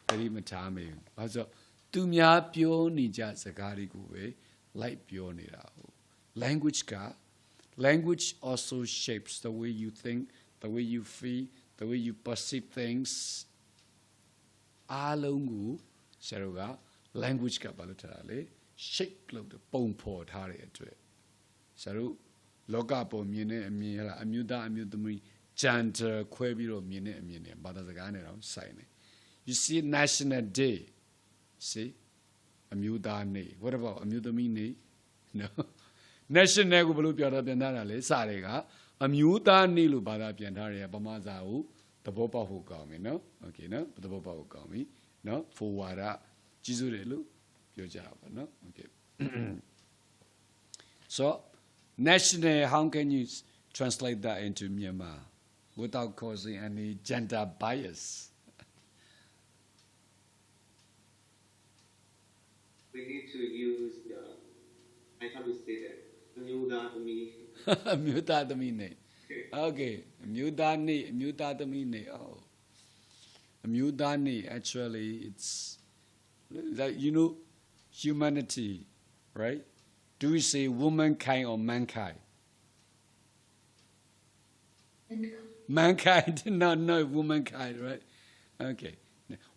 တတိမထားမိဘူးဘာလို့ဆိုသူများပြောနေကြစကားတွေကိုပဲလိုက်ပြောနေတာဟုတ် language also shapes the way you think the way you feel the way you perceive things အားလုံးကိုဆရာတို့က language ကဘာလို့ထားတာလဲ shape လုပ်တယ်ပုံဖော်ထားတဲ့အတွက်ဆရာတို့လောကပေါ်မြင်တဲ့အမြင်ဟလားအမျိုးသားအမျိုးသမီး gender ခွဲပြီးတော့မြင်တဲ့အမြင်တွေဘာသာစကားနဲ့တော့ဆိုင်တယ် you see national day see အမျိုးသားနေ့ what about အမျိုးသမီးနေ့ no national ကိုဘယ်လိုပြောတာပြန်ထားတာလဲစတယ်ကအမျိုးသားနေ့လို့ဘာသာပြန်ထားတယ်ဗမာစာကိုသဘောပေါက်ဖို့ကောင်းပြီနော် okay နော်သဘောပေါက်ဖို့ကောင်းပြီနော် forward ကြီးစိုးတယ်လို့ပြောကြပါနော် okay so national how can you translate that into Myanmar without causing any gender bias We need to use the, I have to say that, new me. အမျိုးသားသမီးနေ့ okay အမျိုးသားနေ့အမျိုးသားသမီးနေ့ oh အမျိုးသားနေ့ actually it's like you know humanity right do we say womankind or mankind mankind no womankind right okay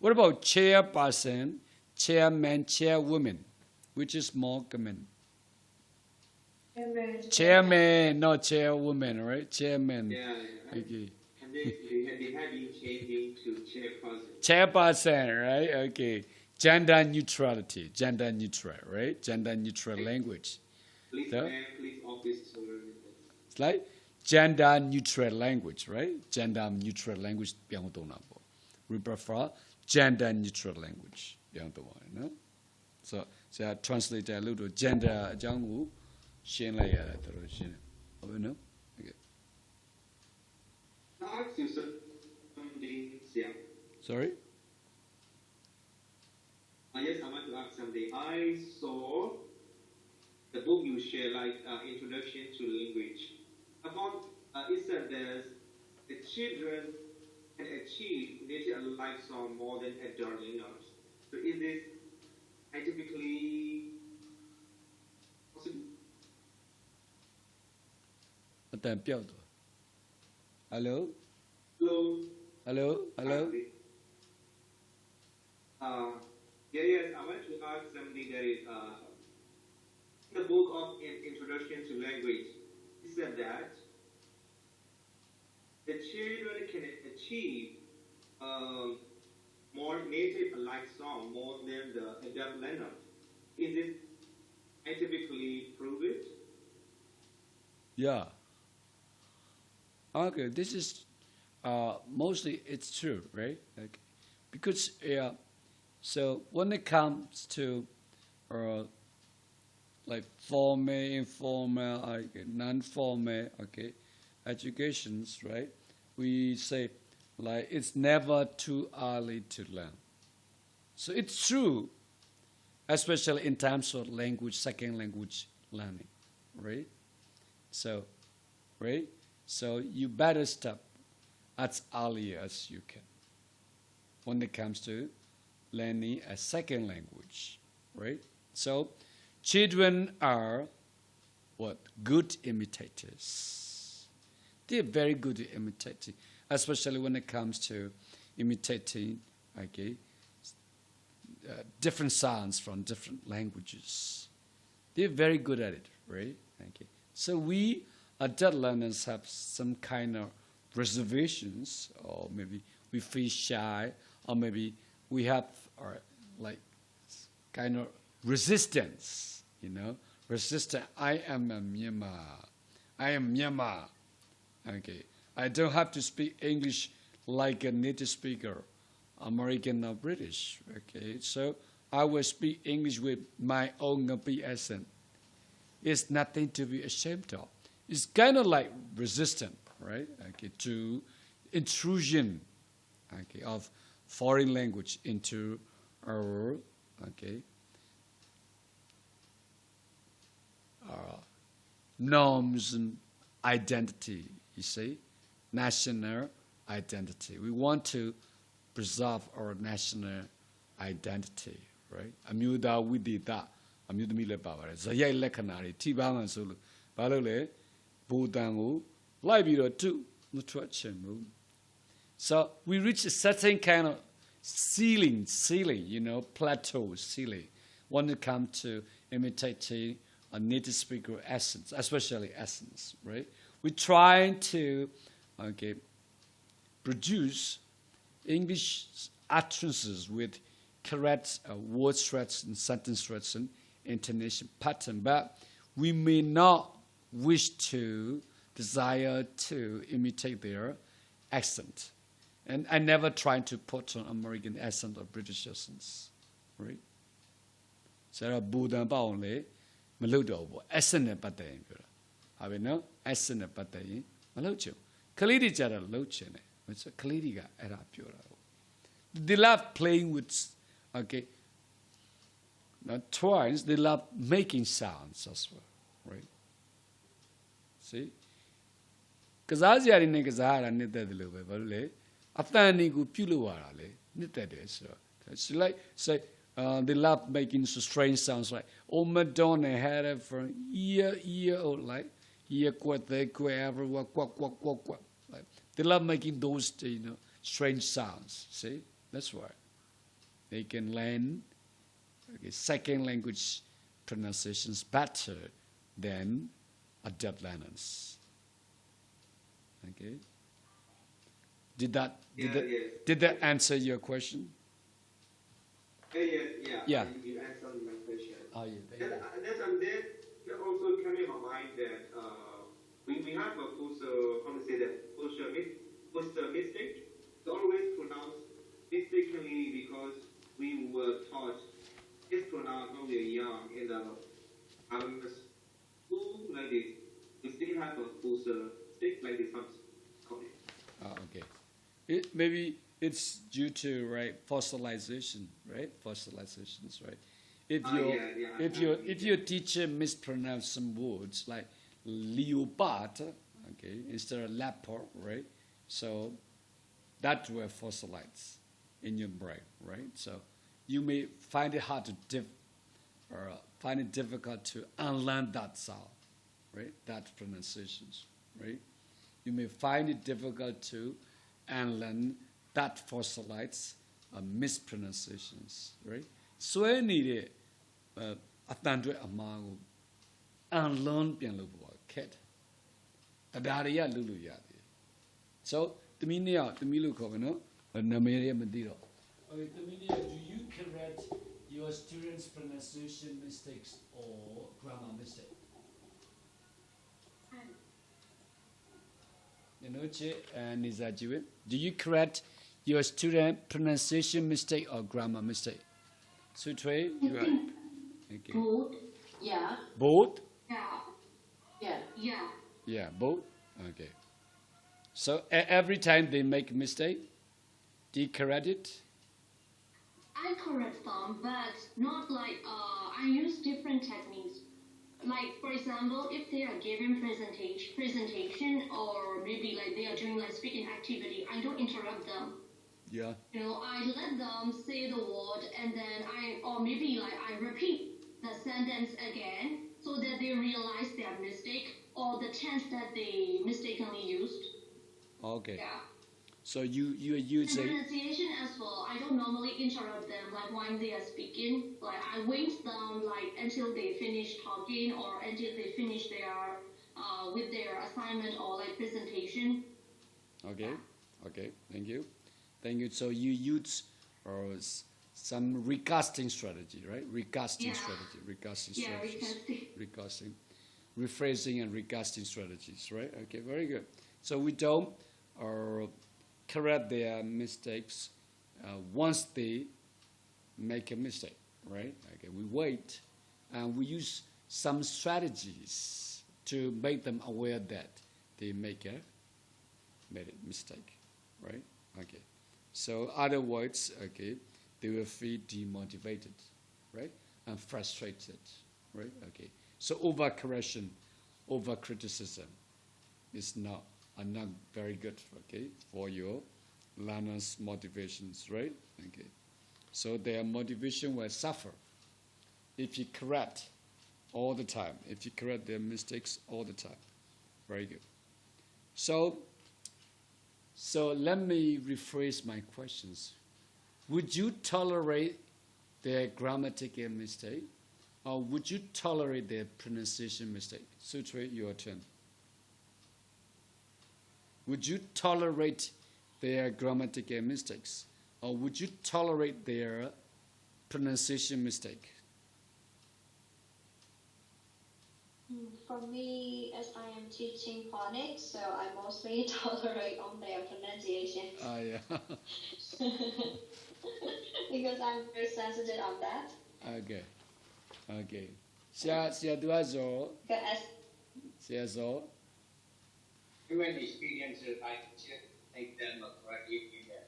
what about chairperson chairman chairwoman which is more common chairman not chairwoman right chairman Yeah. okay And then they have been changing to chairperson. chairperson right okay gender neutrality gender neutral right gender neutral language Police Yeah. man, police officer. it's like gender neutral language right gender neutral language ပြောင်းသုံးတာပေါ့ we prefer gender neutral language ပြောင်းသုံးရတယ်နော် so ဆရာ translator လို့တော့ gender အကြောင်းကိုရှင်းလိုက်ရတယ်တော်တော်ရှင်းတယ်ဟုတ်ပြီနော် okay Ask you something, Xiang. sorry Yes, I want to ask something. I saw the book you share, like Introduction to Language. I found it said that the children can achieve native life song more than adult learners. So is this scientifically possible? အတန်ပြောက်သွား hello Hello. hello hello Yes, I want to ask something that is the book of Introduction to Language. It said that the children can achieve more native-like song more than the adult learner. Is it scientifically proven? yeah okay this is mostly it's true right okay. Because so when it comes to like formal informal non-formal okay educations right we say like it's never too early to learn so it's true especially in terms of language second language learning right so you better start as early as you can when it comes to learning a second language, right? So children are what? Good imitators. They're very good at imitating, especially when it comes to imitating, okay, different sounds from different languages. They're very good at it, right? Okay. So we adult learners have some kind of reservations, or maybe we feel shy, or maybe we have like kind of resistance, you know, resistant. I am Myanmar. Okay, I don't have to speak English like a native speaker, American or British. Okay, so I will speak English with my own Ngapi accent. It's nothing to be ashamed of. It's kind of like resistant, right? Okay, to intrusion, okay, of foreign language into our world, okay, norms and identity, you see, national identity. We want to preserve our national identity, right? အမျိုးသားဝိသေသအမျိုးသမီးလည်းပါပါတယ်ဇယိုက်လက္ခဏာတွေထိပါမှဆိုလို့ဘာလို့လဲဘူတန်ကိုလိုက်ပြီးတော့တုမထွက်ချင်ဘူး So we reach a certain kind of ceiling, plateau ceiling when it comes to imitating a native speaker essence, especially essence, right? We're trying to produce English utterances with correct word threads and sentence threads and intonation pattern, but we may not wish to desire to imitate their accent. And I never try to put an American accent or British accents, right? So Buddha only maludo accent ne patayin pyo. Habe no accent ne patayin malucho. Kalidi jara loche ne. So Kalidi ga era pyo ra. They love playing with now twins, they love making sounds as well, right? See? Kazazi ari ne kazara ne tadilo be balu Athaniku Puluara, it's like say they love making so strange sounds like Madonna had it from year old like ear quack everywhere quack. Like, they love making those strange sounds. See, that's why they can learn second language pronunciations better than adult learners. Okay. Did that answer your question? Yeah. You answered my question. Oh, yeah. Then also came in my mind that we have a first mistake. It's always pronounced mistakenly because we were taught it's pronounced when we are young in the school like this. We still have a first mistake like this. Okay. Maybe it's due to fossilization, right? Fossilizations, right? If your teacher mispronounced some words like leopard, instead of leopard, right? So that were fossilized in your brain, right? So you may find it hard to find it difficult to unlearn that sound, right? That pronunciations, right? You may find it difficult to unlearn that fossilized mispronunciations, right? So I need it. Atandwe amago unlearn pian lo bo ket. Tadariya lulu yadi. So Taminia Tamilu Kovano, Namaria Madiro. Okay, Taminia, do you correct your students' pronunciation mistakes or grammar mistakes? Do you correct your student pronunciation mistake or grammar mistake? Sutray, you are. Okay. Both. Yeah. Both? Yeah. Yeah, both? Okay. So every time they make a mistake, do you correct it? I correct them, but not like I use different techniques. Like for example, if they are giving presentation or maybe like they are doing like speaking activity, I don't interrupt them. Yeah. I let them say the word and then I repeat the sentence again so that they realize their mistake or the tense that they mistakenly used. Okay. Yeah. So you are And using. pronunciation as well. I don't normally interrupt them like when they are speaking. Like I wait them like until they finish talking or until they finish their with their assignment or like presentation. Okay. Thank you. So you use some recasting strategy, right? Recasting Yeah. strategy. Yeah, Recasting. Rephrasing and recasting strategies, right? Okay, very good. So we don't correct their mistakes once they make a mistake, right? Okay, we wait and we use some strategies to make them aware that they made a mistake, right? Okay. So other words, they will feel demotivated, right? And frustrated, right? Okay. So overcorrection over criticism is not are not very good, okay, for your learners' motivations, right? Okay. So their motivation will suffer if you correct all the time, if you correct their mistakes all the time. Very good. So let me rephrase my questions. Would you tolerate their grammatical mistake, or would you tolerate their pronunciation mistake? Sutre, your turn. Would you tolerate their grammatical mistakes, or would you tolerate their pronunciation mistake? For me, as I am teaching phonics, so I mostly tolerate on their pronunciations Yeah. because I'm very sensitive on that. Okay. Okay. ဆရာသူကဆို Because ဆရာဆို Human experiences, I just take them correctly in the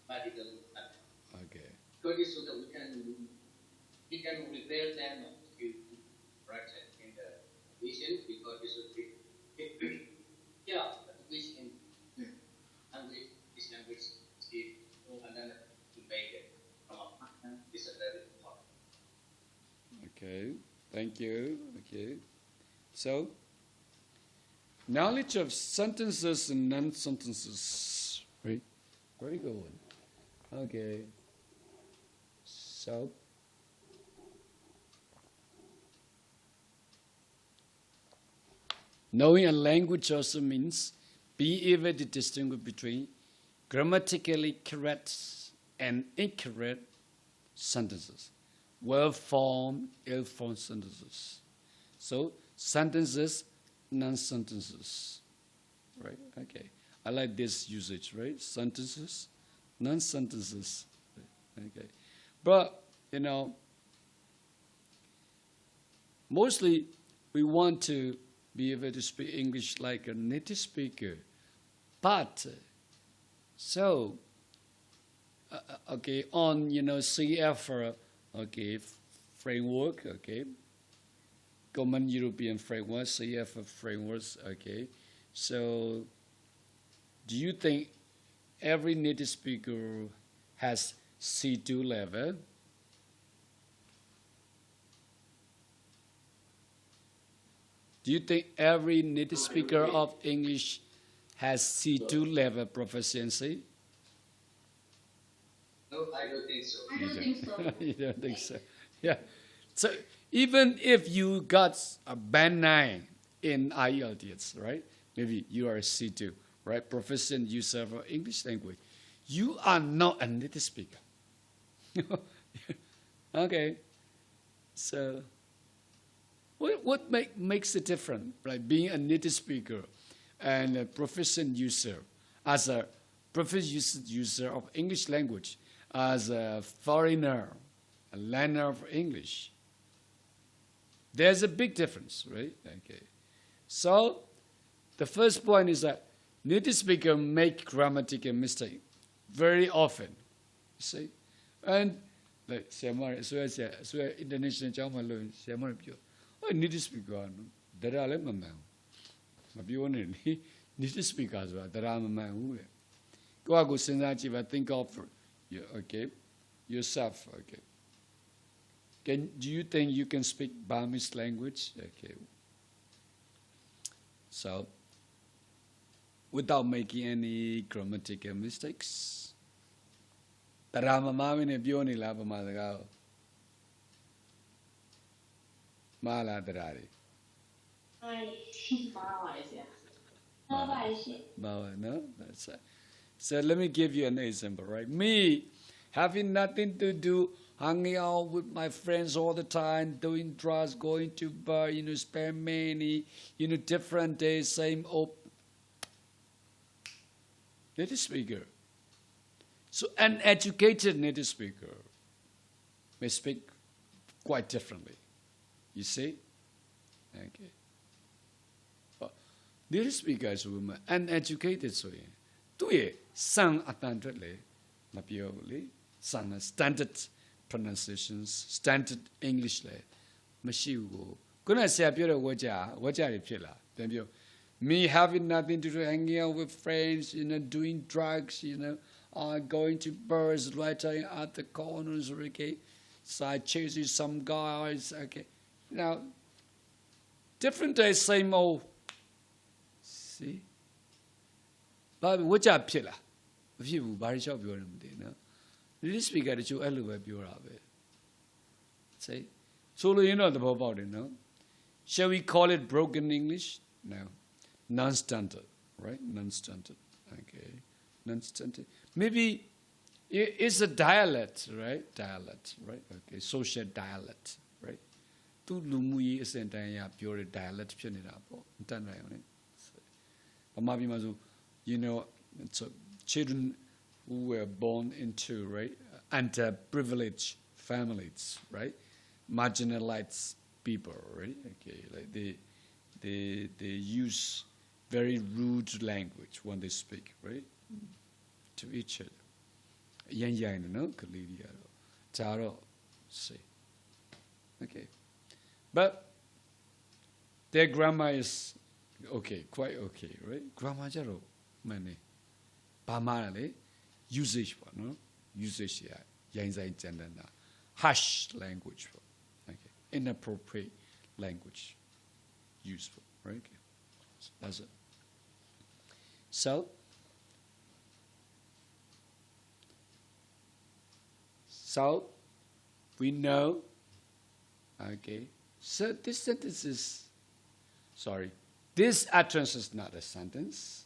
medical Okay. because so that we can repair them to correct in the vision because this would be yeah, which in language, this language is and then to make it is a very important. Okay. Thank you. Okay. So knowledge of sentences and non-sentences. Right? Very good. Okay. So knowing a language also means being able to distinguish between grammatically correct and incorrect sentences, well-formed, ill-formed sentences. So sentences, non-sentences, right? Okay, I like this usage, right? Sentences, non-sentences, okay. But mostly we want to be able to speak English like a native speaker, but okay, on CF okay framework, okay, Common European Framework, CF frameworks, okay. So do you think every native speaker has C2 level? Do you think every native speaker of English has C2 level proficiency? No, I don't think so. I don't think so. You don't think so? Yeah. So even if you got a band 9 in IELTS, right? Maybe you are a C2, right? Proficient user of English language. You are not a native speaker. Okay. So what makes it different, right? Being a native speaker and a proficient user, as a proficient user of English language, as a foreigner, a learner of English. There's a big difference, right? Okay. So the first point is that native speaker make grammatical mistake very often. You see? And like so international ကျောင်းမှာလို့ဆရာမပြော native speaker တရားလည်းမမှန်ဘူးမပြောနဲ့ native speaker ဆိုတာတရားမမှန်ဘူးလေကိုယ့်အကိုစဉ်းစားကြည့်ပါ think of okay yourself, okay. Do you think you can speak Burmese language? Okay. So, without making any grammatical mistakes. Tarama mami ne biyo ni la Burma sagaw. Mala tarari. No, that's it. So let me give you an example, right? Me having nothing to do, hanging out with my friends all the time, doing drugs, going to bar, spend money, different days, same old native speaker. So an educated native speaker may speak quite differently. You see? Okay. But native speaker is woman, uneducated so yeah. သူ့ရဲ့စံအတန်အတွက်လေမပြောဘူးလေစံ standard pronunciations standard English လေမရှိဘူးကို Kuna say appear watch me having nothing to do, hanging out with friends, doing drugs, going to bars, loitering at the corners, okay, side chasing some guys, okay. Now, different days, same old. See? But watch up, Pilla. If you buy shop, you're in this speaker that you elevate your abbey. Say, so you know the about it, no? Shall we call it broken English? No. Non-standard, right? Non-standard. Okay. Non-standard. Maybe it's a dialect, right? Dialect, right? Okay. Social dialect, right? Tu lumui is entire pure dialect. So children who were born into, right, underprivileged families, right? Marginalized people, right? Okay, like they use very rude language when they speak, right? To each other. Yan no, Kalidia, Taro, say. Okay. But their grammar is okay, quite okay, right? Grammar jaro, mane. Pamale, usage, no? Usage, yan harsh language, okay? Inappropriate language, useful, right? Okay. So that's it. So we know, okay. So this sentence is, this utterance is not a sentence.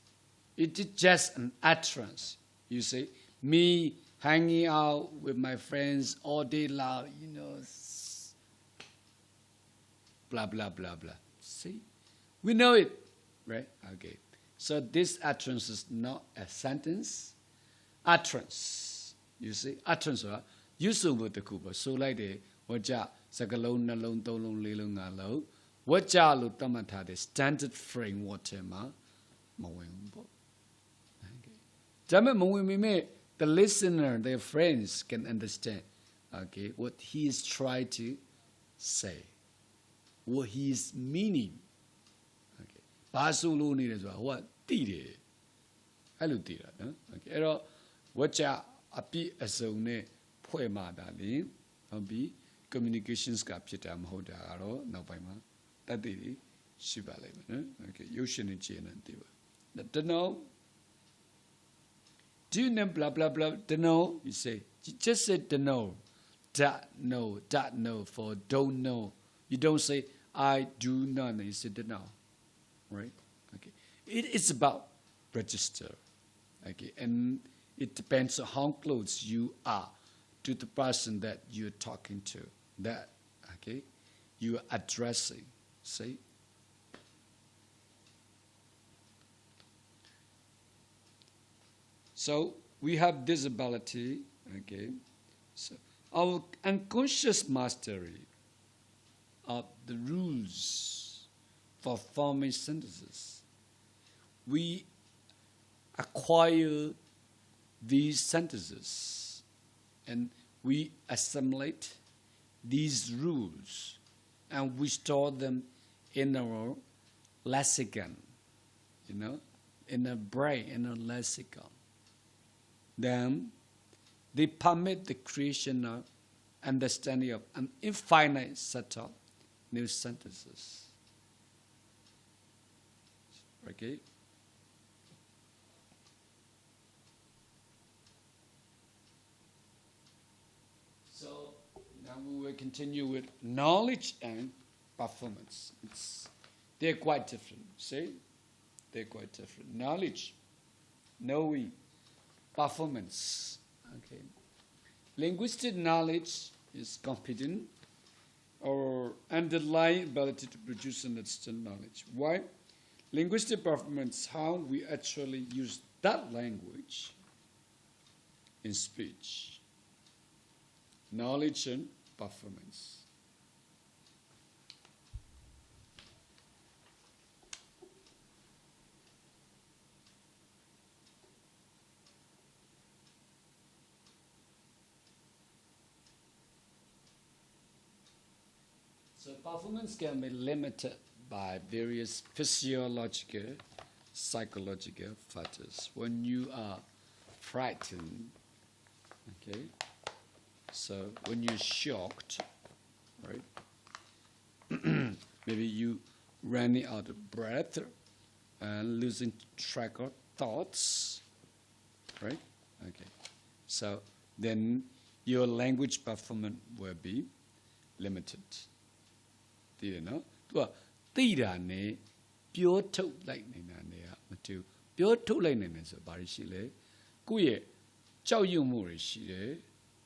It is just an utterance. You see, me hanging out with my friends all day long, blah, blah, blah, blah. See? We know it, right? Okay. So this utterance is not a sentence. Utterance. You see? Utterance. You saw with the Cooper. So like the waja, sakalone, nalone, tolone, lilong, alo. Waja lo tamata, the standard framework tema. Mawembo. Okay. The listener, their friends can understand, okay, what he is trying to say, what he is meaning. Okay. Basulu ni as well. What did hello did okay. Wacha api asone poema dali, be communications capita moda aro, no paima. That did shibale. Okay, you shouldn't chain and do know. Do you know blah blah blah? To know, you say. You just say to know. That know for don't know. You don't say I do not know. You say to know. Right? Okay. It's about register. Okay. And it depends on how close you are to the person that you're talking to. That okay you are addressing. See? So we have this ability, okay. So our unconscious mastery of the rules for forming sentences. We acquire these sentences and we assimilate these rules and we store them in our lexicon, in our brain, in our lexicon. Then they permit the creation of understanding of an infinite set of new sentences. Okay? So now we will continue with knowledge and performance. They're quite different. See? They're quite different. Knowledge, knowing, performance. Okay. Linguistic knowledge is competent or underlying ability to produce and understand knowledge. Why? Linguistic performance, how we actually use that language in speech. Knowledge and performance. So performance can be limited by various physiological, psychological factors. When you are frightened, okay, so when you're shocked, right, maybe you running out of breath and losing track of thoughts, right? Okay, so then your language performance will be limited. သိတယ်နော်သူကသိတာနဲ့ပြောထုတ်လိုက်နေတာနဲ့မတူပြောထုတ်လိုက်နိုင်တယ်ဆိုဘာလို့ရှိလဲကိုယ့်ရဲ့ကြောက်ရွံ့မှုတွေရှိတယ်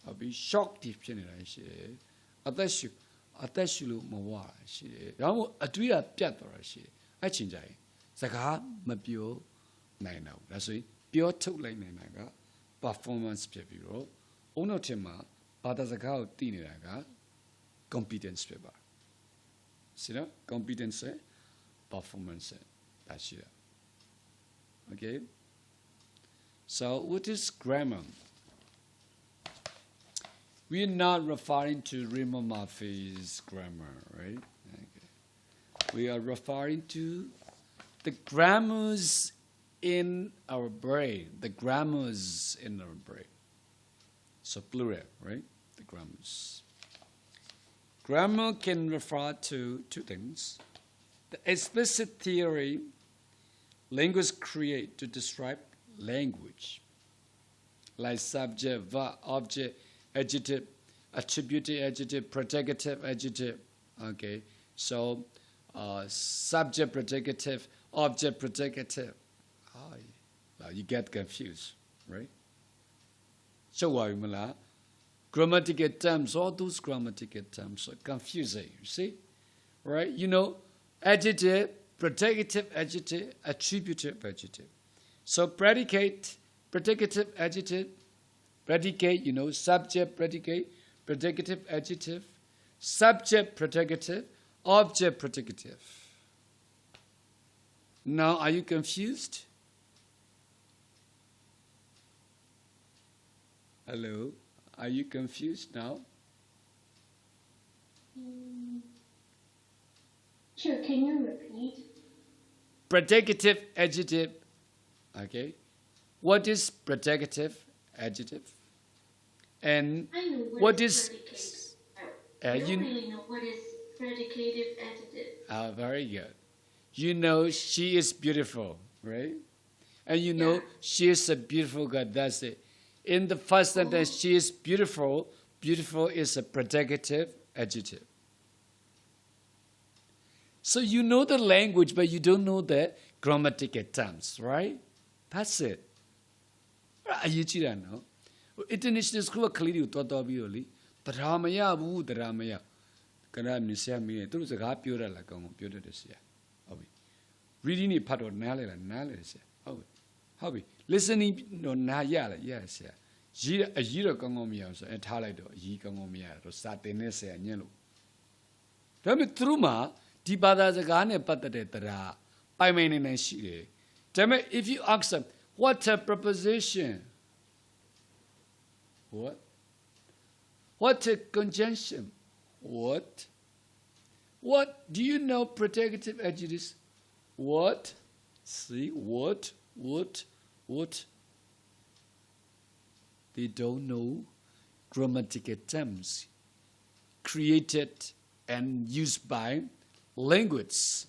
ဟုတ်ပြီ shock တွေဖြစ်နေတာရှိတယ်အသက်ရှူလို့မဝတာရှိတယ်ဒါမှမဟုတ်အတွေးကပြတ်သွားတာရှိတယ်အဲ့ချိန်ကျရင်စကားမပြောနိုင်တော့ဘူးဒါဆိုရင်ပြောထုတ်လိုက်နိုင်တာက performance ဖြစ်ပြီးတော့အုံနောက်ထင်မှာဘာသာစကားကိုသိနေတာက competence ဖြစ်ပါ See that? Competence, performance, that's it. Okay? So, what is grammar? We are not referring to Raymond Murphy's grammar, right? Okay. We are referring to the grammars in our brain, the grammars in our brain. So, plural, right? The grammars. Grammar can refer to two things. The explicit theory linguists create to describe language, like subject, verb, object, adjective, attributive adjective, predicative adjective. Okay, so subject, predicative, object, predicative. Now you get confused, right? So why, Mala? Grammatical terms, all those grammatical terms are confusing, you see? Right? You know, adjective, predicative adjective, attributive adjective. So predicate, predicative adjective, predicate, you know, subject, predicate, predicative adjective, subject, predicative, object, predicative. Now, are you confused? Hello? Are you confused now? Sure, can you repeat? Predicative adjective. Okay. What is predicative adjective? And I know what is is predicate. I don't really know what is predicative adjective. Very good. You know she is beautiful, right? And you know she is a beautiful girl. That's it. In the first sentence, she is beautiful. Beautiful is a predicative adjective. So you know the language, but you don't know the grammatical terms, right? That's it. Are you cheating now? International school clearly taught of you, Dramaya, woo, Dramaya. Can I miss me? Those are happy or like a computer this year. Reading a part of Nala and Nala. Hobby. Listening no Nayala, yes, yeah. A year Kongomia, and Talado, Yi Kongomia, Rosatinese and Yellow. Tell me Truma, Tibada the Gane Patadetara, by many Nashire. Tell me if you ask them, what a proposition? What? What a conjunction? What? What? Do you know predicative adjectives? What? See, what? They don't know grammatical terms created and used by language. So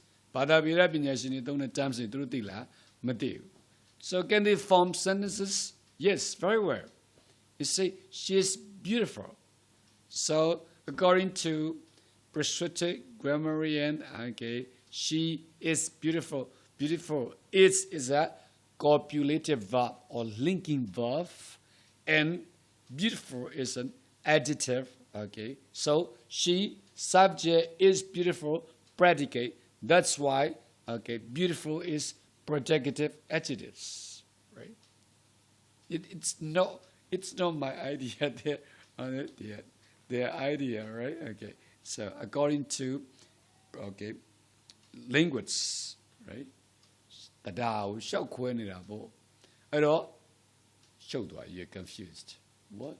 can they form sentences? Yes, very well. You say, she is beautiful. So according to prescriptive grammarian, okay, she is beautiful. Beautiful is a copulative verb or linking verb, and beautiful is an adjective. Okay, so she subject is beautiful, predicate. That's why beautiful is predicative adjectives, right? It's not my idea there on it yet. Their idea, right? Okay, so according to language, right? Tadao show quenirabo. Ado show do you're confused. What?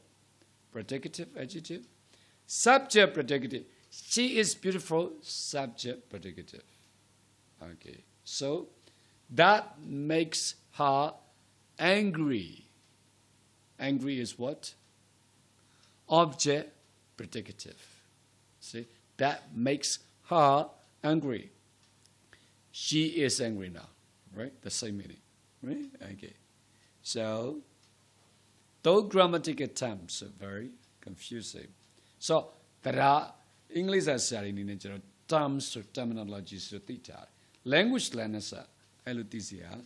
Predicative adjective? Subject predicative. She is beautiful, subject, predicative. Okay, so that makes her angry. Angry is what? Object, predicative. See, that makes her angry. She is angry now, right? The same meaning, right? Okay. So, those grammatical terms are very confusing. So, there are English as terms or terminologies to teach. Language learners are elutisia,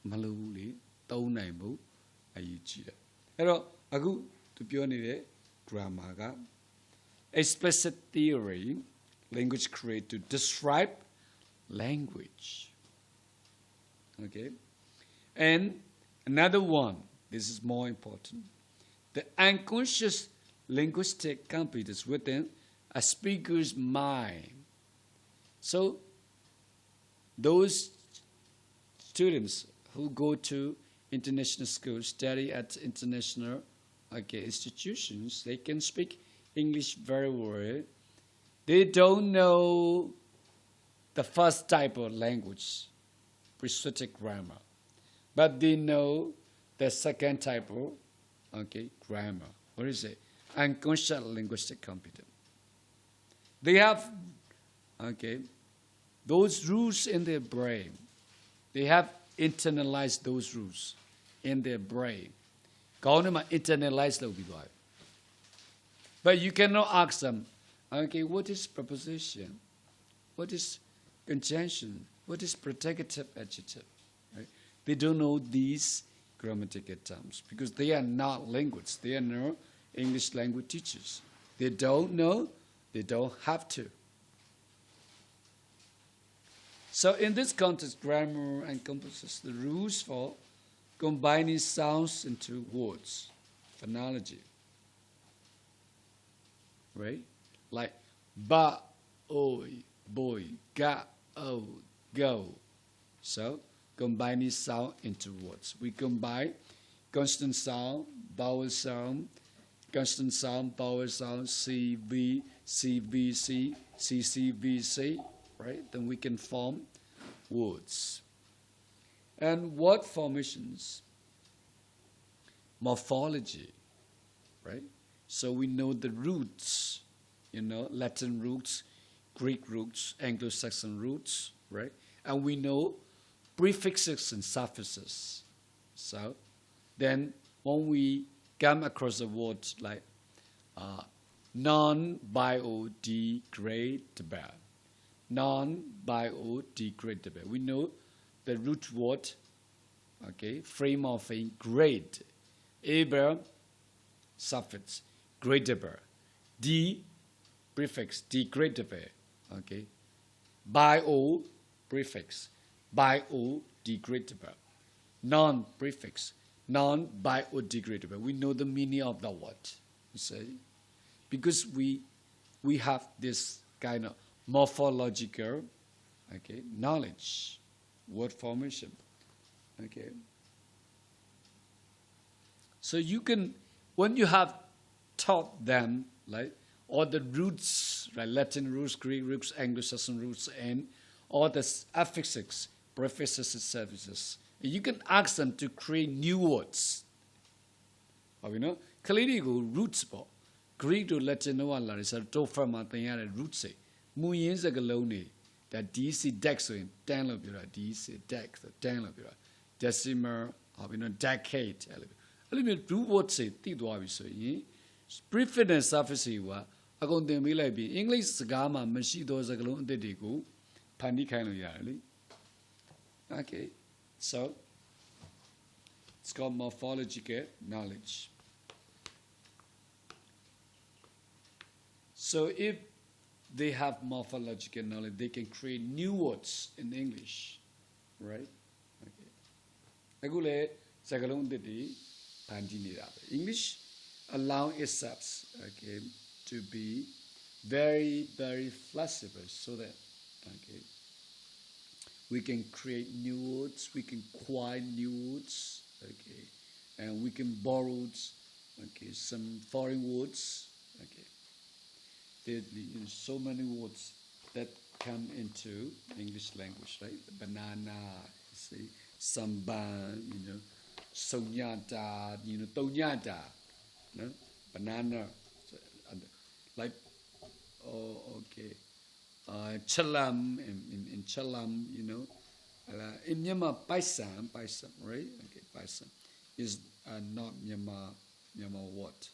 maluli, taunaimu, ayuchida. Pero, agu, to be honest, grammar, explicit theory, language created to describe language. Okay? And another one, this is more important. The unconscious linguistic competence within a speaker's mind. So, those students who go to international schools, study at international institutions, they can speak English very well. They don't know the first type of language, prosodic grammar, but they know the second type of grammar. What is it? Unconscious linguistic competence. They have those rules in their brain. They have internalized those rules in their brain. Internalize. But you cannot ask them, what is preposition? What is conjunction? What is predicative adjective? Right? They don't know these grammatical terms because they are not linguists. They are not English language teachers. They don't know. They don't have to. So in this context, grammar encompasses the rules for combining sounds into words, phonology. Right? Like ba, oi, boy, ga, oh, go. So combining sound into words. We combine constant sound, vowel sound, constant sound, vowel sound, C, V, C, V, C, C, C, V, C, right? Then we can form words. And word formations, morphology, right? So we know the roots, Latin roots, Greek roots, Anglo-Saxon roots, right? And we know prefixes and suffixes. So then when we come across a word like non-biodegradable, non-biodegradable, we know the root word, free morpheme, grade, able, suffix, gradable, de, prefix, degradable, bio, prefix, biodegradable, non-prefix, non-biodegradable. We know the meaning of the word, you see, because we have this kind of morphological, knowledge, word formation, So you can, when you have taught them, all the roots, Latin roots, Greek roots, Anglo-Saxon roots, and all the affixes, prefixes, and suffixes, you can ask them to create new words. Kalirigo roots, Greek to Latin, no one is a tofama thing, roots. Muyins a galone, that DC dex in Danlobura, DC dex, the Danlobura, decimer, decade. Let me do what say, Tidwabi. Prefix and suffix, I go to me English gamma, machidos a galone de digo, panicano yarly. So it's called morphological knowledge. So if they have morphological knowledge, they can create new words in English, right? English allow itself, to be very, very flexible, so that, we can create new words, we can acquire new words, and we can borrow, some foreign words, There are so many words that come into English language, right? Banana, see, samban, sonyata, tonyata, no? Banana, like, oh, okay. Chalam, in chalam, in Myanmar, paisam, right? Okay, paisam is not Myanmar word.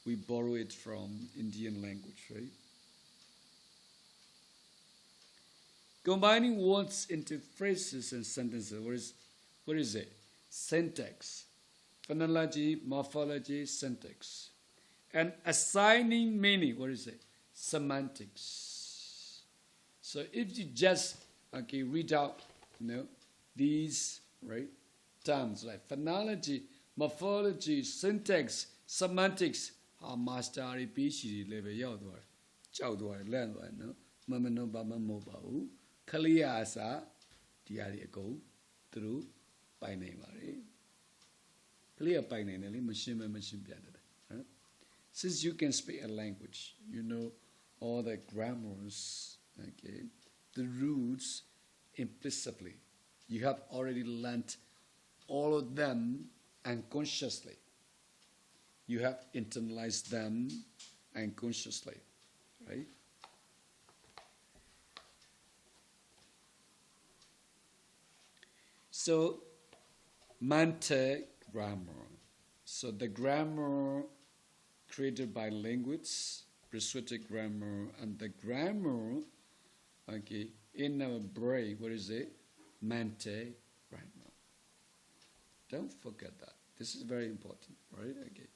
We borrow it from Indian language, right? Combining words into phrases and sentences, what is it? Syntax, phonology, morphology, syntax. And assigning meaning, what is it? Semantics. So if you just read out, these right terms like phonology, morphology, syntax, semantics, master PhD level ရောက်သွားတယ်ကြောက်သွားတယ်လန့်သွားတယ်နော်မနှုံပါမမဟုတ်ပါဘူးခလီယာစာဒီဟာတွေအကုန်သူတို့ပိုင်နိုင်ပါတယ်ခလီယာပိုင်နိုင်တယ်လေမရှင်းပြတယ် Since you can speak a language, you know all the grammars, okay, the roots implicitly. You have already learnt all of them unconsciously. You have internalized them unconsciously, right? So, Mante grammar. So the grammar created by language, prescriptive grammar, and the grammar, okay, in our brain, what is it? Mante grammar. Don't forget that. This is very important, right? Okay.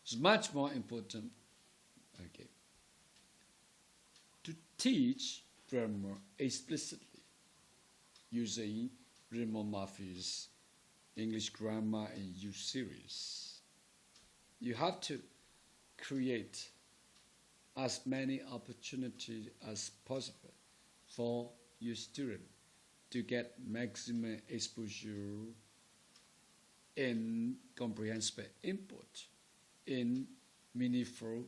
It's much more important, okay, to teach grammar explicitly using Raymond Murphy's English Grammar in You series. You have to create as many opportunities as possible for your student to get maximum exposure in comprehensive input in meaningful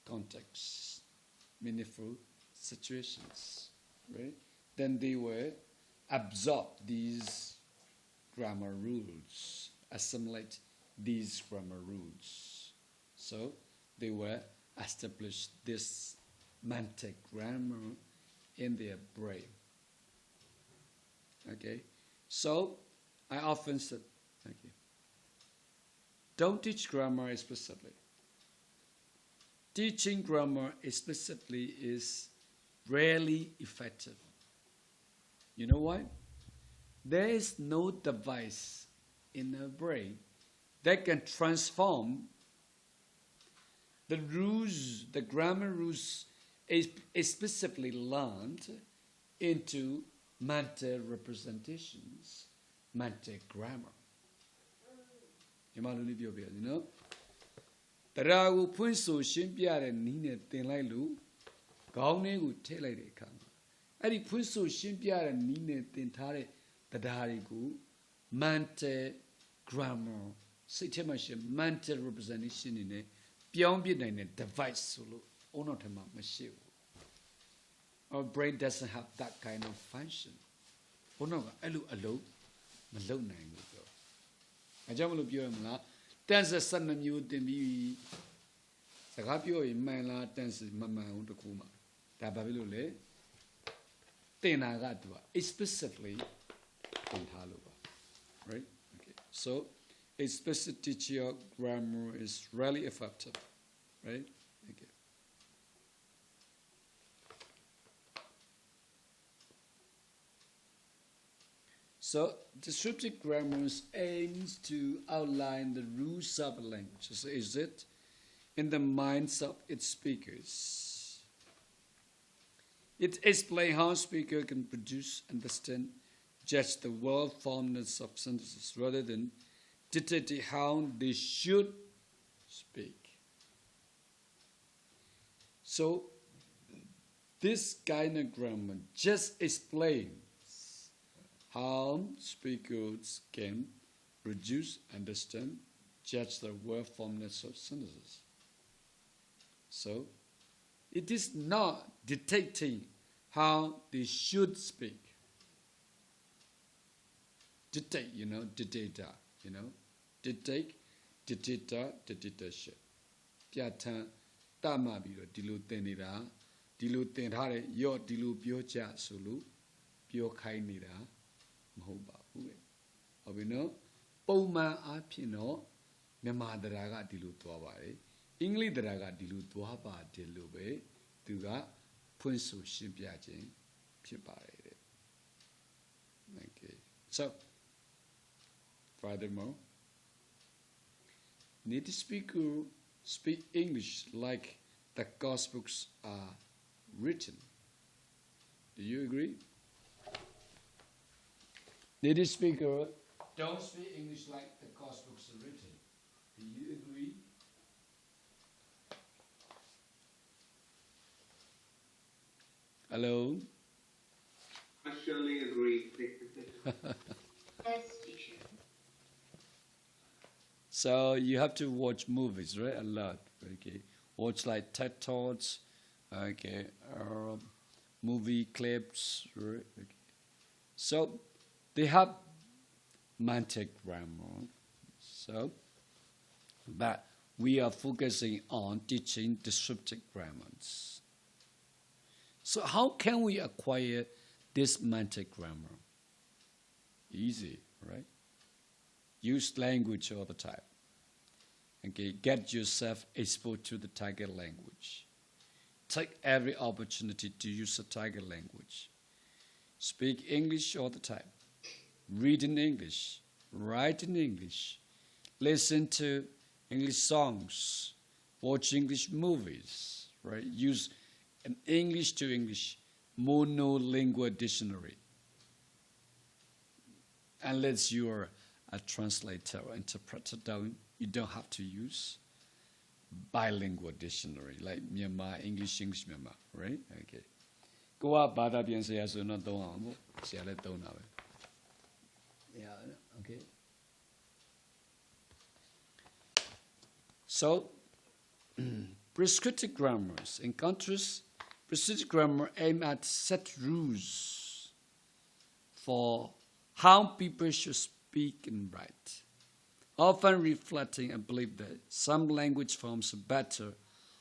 contexts, meaningful situations, right? Then they will absorb these grammar rules, assimilate these grammar rules. So they will establish this Mante grammar in their brain. Okay? So I often said, okay, don't teach grammar explicitly. Teaching grammar explicitly is rarely effective. You know why? There is no device in our brain that can transform the rules, the grammar rules explicitly learned into Mante representations, Mante grammar. You know? Taragu punso shimpiare nine tenlai lu, gaune gu telai de kang. Adi punso shimpiare nine tentare tadari gu, Mante grammar, sitemashi Mante representation in a Pyongbi nine device solo, onotema mashi. Our brain doesn't have that kind of function. Onoga elu alo, malo nine go. Ajamulu Piola, dance a son of you, the me. Sagapio in Mala dances Mama on the Kuma. Tababilule. Tenagadua, explicitly in Haluba. Right? Okay. So, explicit teacher grammar is really effective. Right? Okay. So, descriptive grammar aims to outline the rules of a language. So is it in the minds of its speakers? It explains how a speaker can produce, understand, judge the well-formedness of sentences rather than dictating how they should speak. So, this kind of grammar just explains how speakers can produce, understand, judge the well-formedness of sentences. So, It is not dictating how they should speak. Dictate, dictator, dictate, dictator, dictatorship. ပြဋ္ဌာန်းတတ်မှတ်ပြီးတော့ဒီလိုသင်နေတာဒီလိုသင်ထားတဲ့ရော့ဒီလိုပြောကြဆိုလို့ပြောခိုင်းနေတာမဟုတ်ပါဘူးလေဟုတ်ပြီနော်ပုံမှန်အားဖြင့်တော့မြန်မာတရားကဒီလိုသွားပါတယ်အင်္ဂလိပ်တရားကဒီလိုသွားပါတယ်လို့ပဲသူကဖွင့်ဆိုရှင်းပြခြင်းဖြစ်ပါတယ်တဲ့ Okay so furthermore native speaker speak English like the Gospels are written. Do you agree? Native speaker don't speak English like the Gospels are written. Do you agree? Hello? I surely agree. Yes, teacher. So you have to watch movies, right? A lot. Okay. Watch like TED Talks, okay, movie clips, right? Okay. So they have semantic grammar. So, but we are focusing on teaching descriptive grammars. So how can we acquire this semantic grammar? Easy, right? Use language all the time. Okay, get yourself exposed to the target language. Take every opportunity to use the target language. Speak English all the time. Read in English. Write in English. Listen to English songs. Watch English movies. Right? Use an English to English monolingual dictionary. Unless you're a translator or interpreter, you don't have to use bilingual dictionary like Myanmar, English, Myanmar, right? Okay. Go up, bada pian saya so not don't say let don't have it. Yeah, okay. So prescriptive grammars. In contrast, prescriptive grammar aim at set rules for how people should speak and write, often reflecting a belief that some language forms are better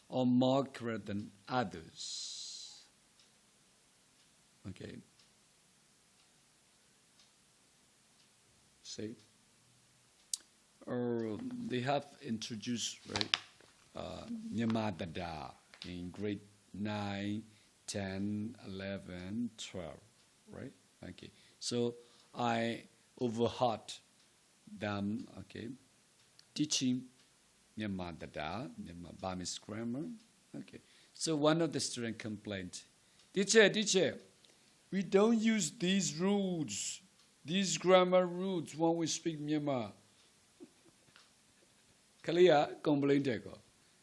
or more correct than others. Okay. See? Or they have introduced, right, Myanmar Dada in grade 9, 10, 11, 12, right? Okay. So I overheard them, okay, teaching Myanmar Dada, Myanmar Burmese grammar. Okay. So one of the students complained, teacher, we don't use these rules, these grammar rules when we speak Myanmar. Kalia complained,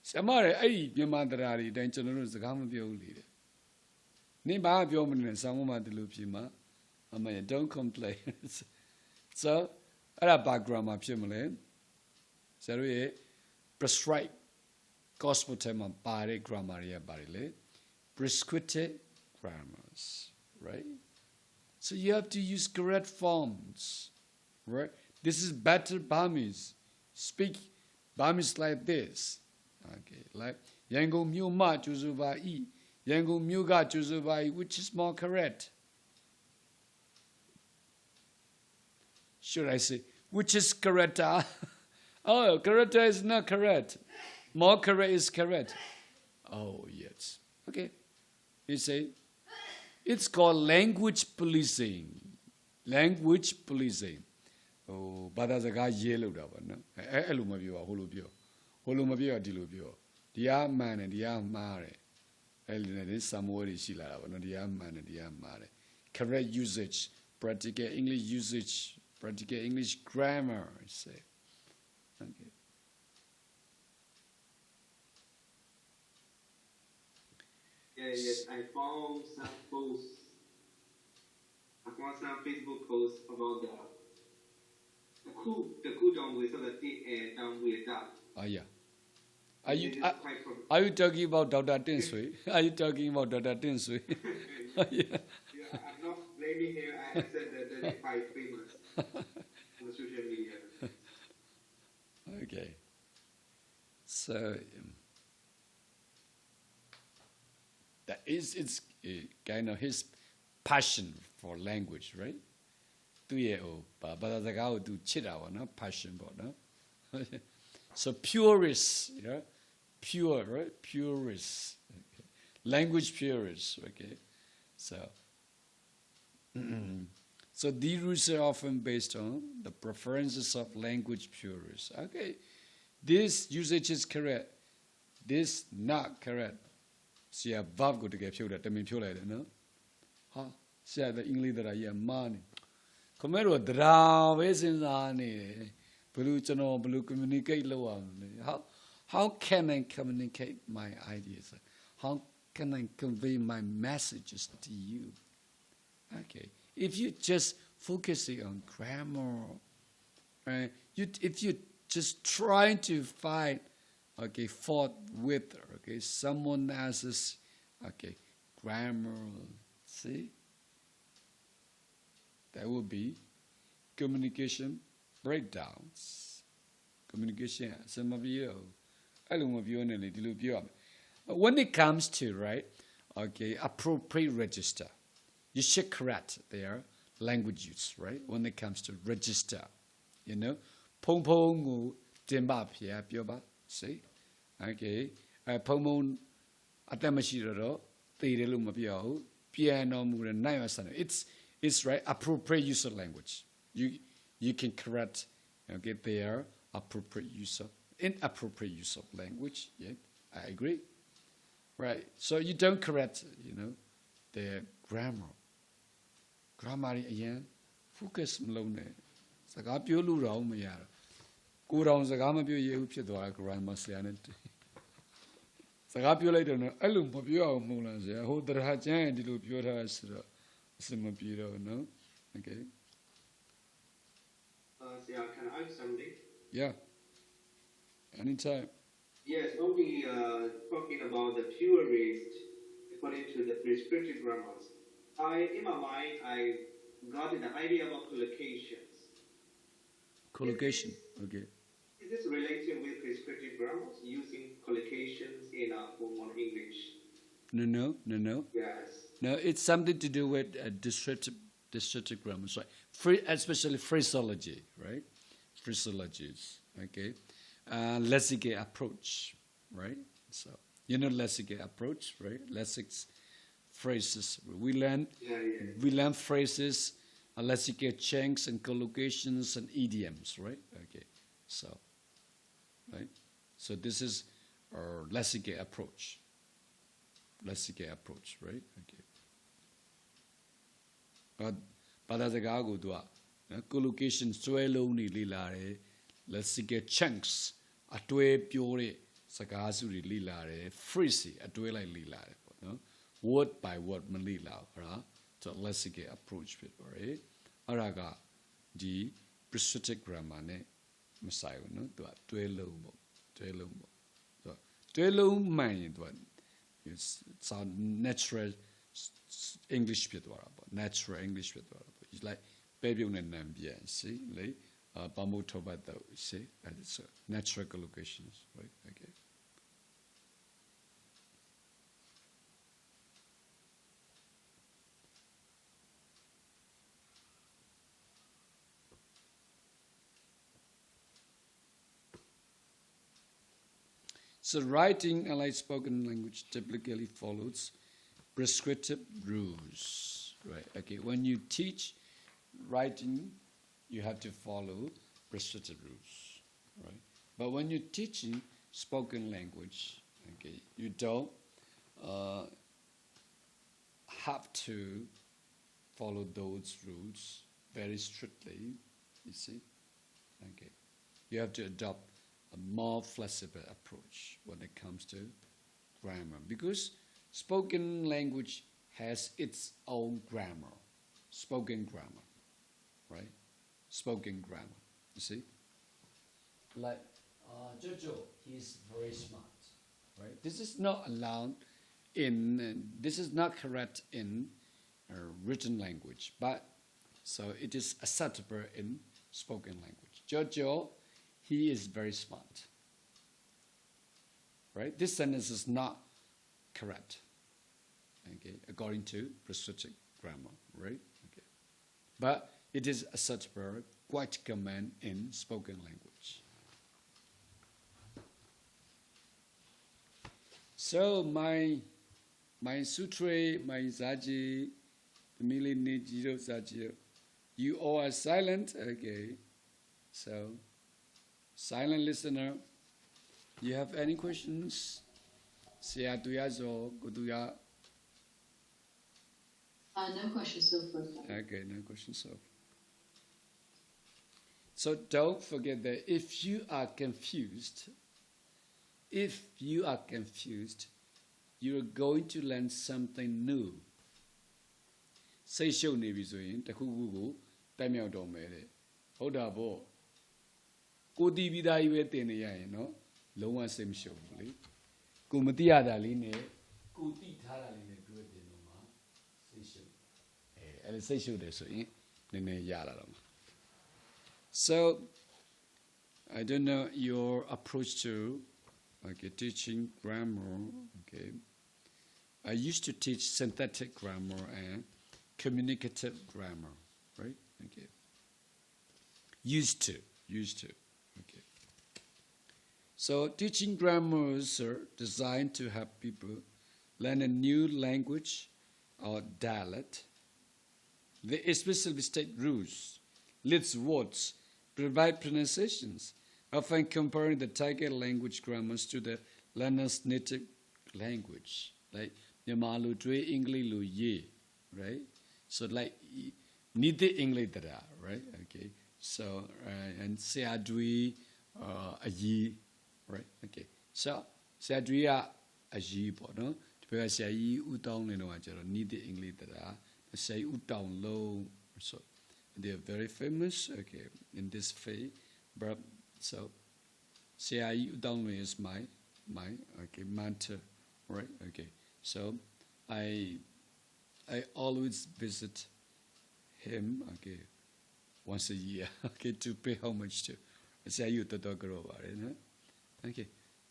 Samare, ay, Myanmar Dada, then general is the common view leader. Niba Bioman and Samuma de Lupima, don't complain. So, a background of Pimale, so we prescribe gospel term of body grammaria barile, prescriptive grammars, right? So you have to use correct forms, right? This is better Burmese. Speak Burmese like this, okay? Like Yango Myu Ma Chuzubai, Yango Myuga Chuzubai, which is more correct? Should I say, which is correct? Oh, correct is not correct. More correct is correct. Oh, yes. Okay. You say, it's called language policing. Language policing. Oh, but that's a guy yellow. Elumabio, Holubio. Holumabio, Dilubio. The young man and the young mare. Elinor somewhere she la, the young man and the young mare. Correct usage, practical English usage. Practical English grammar, I say. Okay. Yes, I found some posts. I found some Facebook posts about the cool down with the and down with that. Yeah. Are you It is quite are you talking about Dr. Tin Sui? Are you talking about Dr. Tin Sui? Yeah. Yeah, I'm not blaming him. I said that he's quite famous on the social media. Okay. So that is it's kind of his passion for language, right? သူ့ရဲ့ဘာသာစကားကိုသူချစ်တာပေါ့နော် passion ပေါ့နော် so purist, you know, pure, right? Purist, okay. Language purist, okay. So so these rules are often based on the preferences of language purists. Okay, this usage is correct, this not correct. See a verb go to get pure that mean pure like no? Ha, see the English that I am money. Come here with draw in blue channel, blue communicate low on. How can I communicate my ideas? How can I convey my messages to you? Okay. If you just focusing on grammar, right? If you just trying to find, okay, fault with, okay, someone else's, okay, grammar, see, that will be communication breakdowns. Communication, some of you, when it comes to, right, okay, appropriate register, you should correct their language use, right? When it comes to register, you know, pong pong mu timba pia pioba, see, okay, pong pong atamashiro, teiru mapio, piano mu naimasano. It's right, appropriate use of language. You can correct, okay, their appropriate use of inappropriate use of language. Yeah, I agree. Right. So you don't correct, you know, their grammar. Grammar again, focus malone. Saka pyo lu raw ma ya. Ko raw saka ma pyo ye hu phit twa grammar sia ne. Saka pyo lai do no ai lu ma pyo aw mo la sia. Ho tara chan di lo pyo tha so do asim ma pi do no. Okay. Yeah, can I add something? Yeah. Anytime. Yes, only talking about the purist according to the prescriptive grammars. In my mind, I got the idea about collocations. Collocation. Okay. Is this related with prescriptive grammars, using collocations in our formal English? No. Yes. No, it's something to do with descriptive grammar, so especially phraseology, right? Phraseologies, okay? Lexical approach, right? So you know lexical approach, right? Lexics, phrases. We learn phrases, lexical chunks and collocations and idioms, right? Okay, so right. So this is our lexical approach. Lexical approach, right? Okay. But Padazagago dua collocation swello ni lilare, lexical chunks, atwe pure sagasu lilare, phrase atwe like lilare, no? Word by word malila, right? So lexical approach bit, right? Araga di prescriptive grammar ne masayo, no? Dua twello mo. So twello man dua. It's sound natural English bit, natural English bit. It's like baby on an ambient, see, like bamboo tobato, see, and it's natural collocations, right? Okay. So writing, unlike spoken language, typically follows prescriptive rules, right? Okay, when you teach writing, you have to follow prescriptive rules, right? But when you're teaching spoken language, okay, you don't have to follow those rules very strictly, you see? Okay, you have to adopt a more flexible approach when it comes to grammar, because spoken language has its own grammar, spoken grammar, right? Spoken grammar, you see? Like Jojo, he's very smart. right? This is not allowed in, this is not correct in written language, but so it is acceptable in spoken language. Jojo, he is very smart, right? This sentence is not correct, okay, according to prosodic grammar, right? Okay, but it is acceptable, quite common in spoken language. So my sutre, my zaji, the mili nijiro zaji, you all are silent, okay? So, silent listener, you have any questions? Siya tuyazo kutuya. No questions so far. Okay, no questions so far. So don't forget that if you are confused, you're going to learn something new. Say show ne bi so yin takku ku ko tat myaw taw me de.ဟုတ်တာပေါ့ကိုတီးပြီးသားကြီးပဲတင်နေရရင်နော်လုံးဝစိတ်မရှုပ်ဘူးလေကိုမသိရတာလေးနဲ့ကိုသိထားတာလေးနဲ့တွဲပြင်တော့မှစိတ်ရှုပ်အဲ့ဒါစိတ်ရှုပ်တယ်ဆိုရင်နည်းနည်းရလာတော့မှာ So I don't know your approach to teaching grammar. Okay, I used to teach synthetic grammar and communicative grammar, right? Okay. Used to. Okay. So teaching grammars are designed to help people learn a new language or dialect. They especially state rules, list words, provide pronunciations, often comparing the target language grammars to the learner's native language, like Myanmar lu dwe English lu ye, right? So like native English dara, right? Okay. So and Sia dwe a ye, right? Okay. So Sia dwe a ye po no. Tibeka Sia yi u taung le no jaro native English dara. Sia yi u taung lo. So they are very famous, okay, in this field. But so Sia yi u taung le is my okay mentor, right? Okay. So I always visit him, okay, once a year, okay, to pay homage to. Say you to talk about it, okay.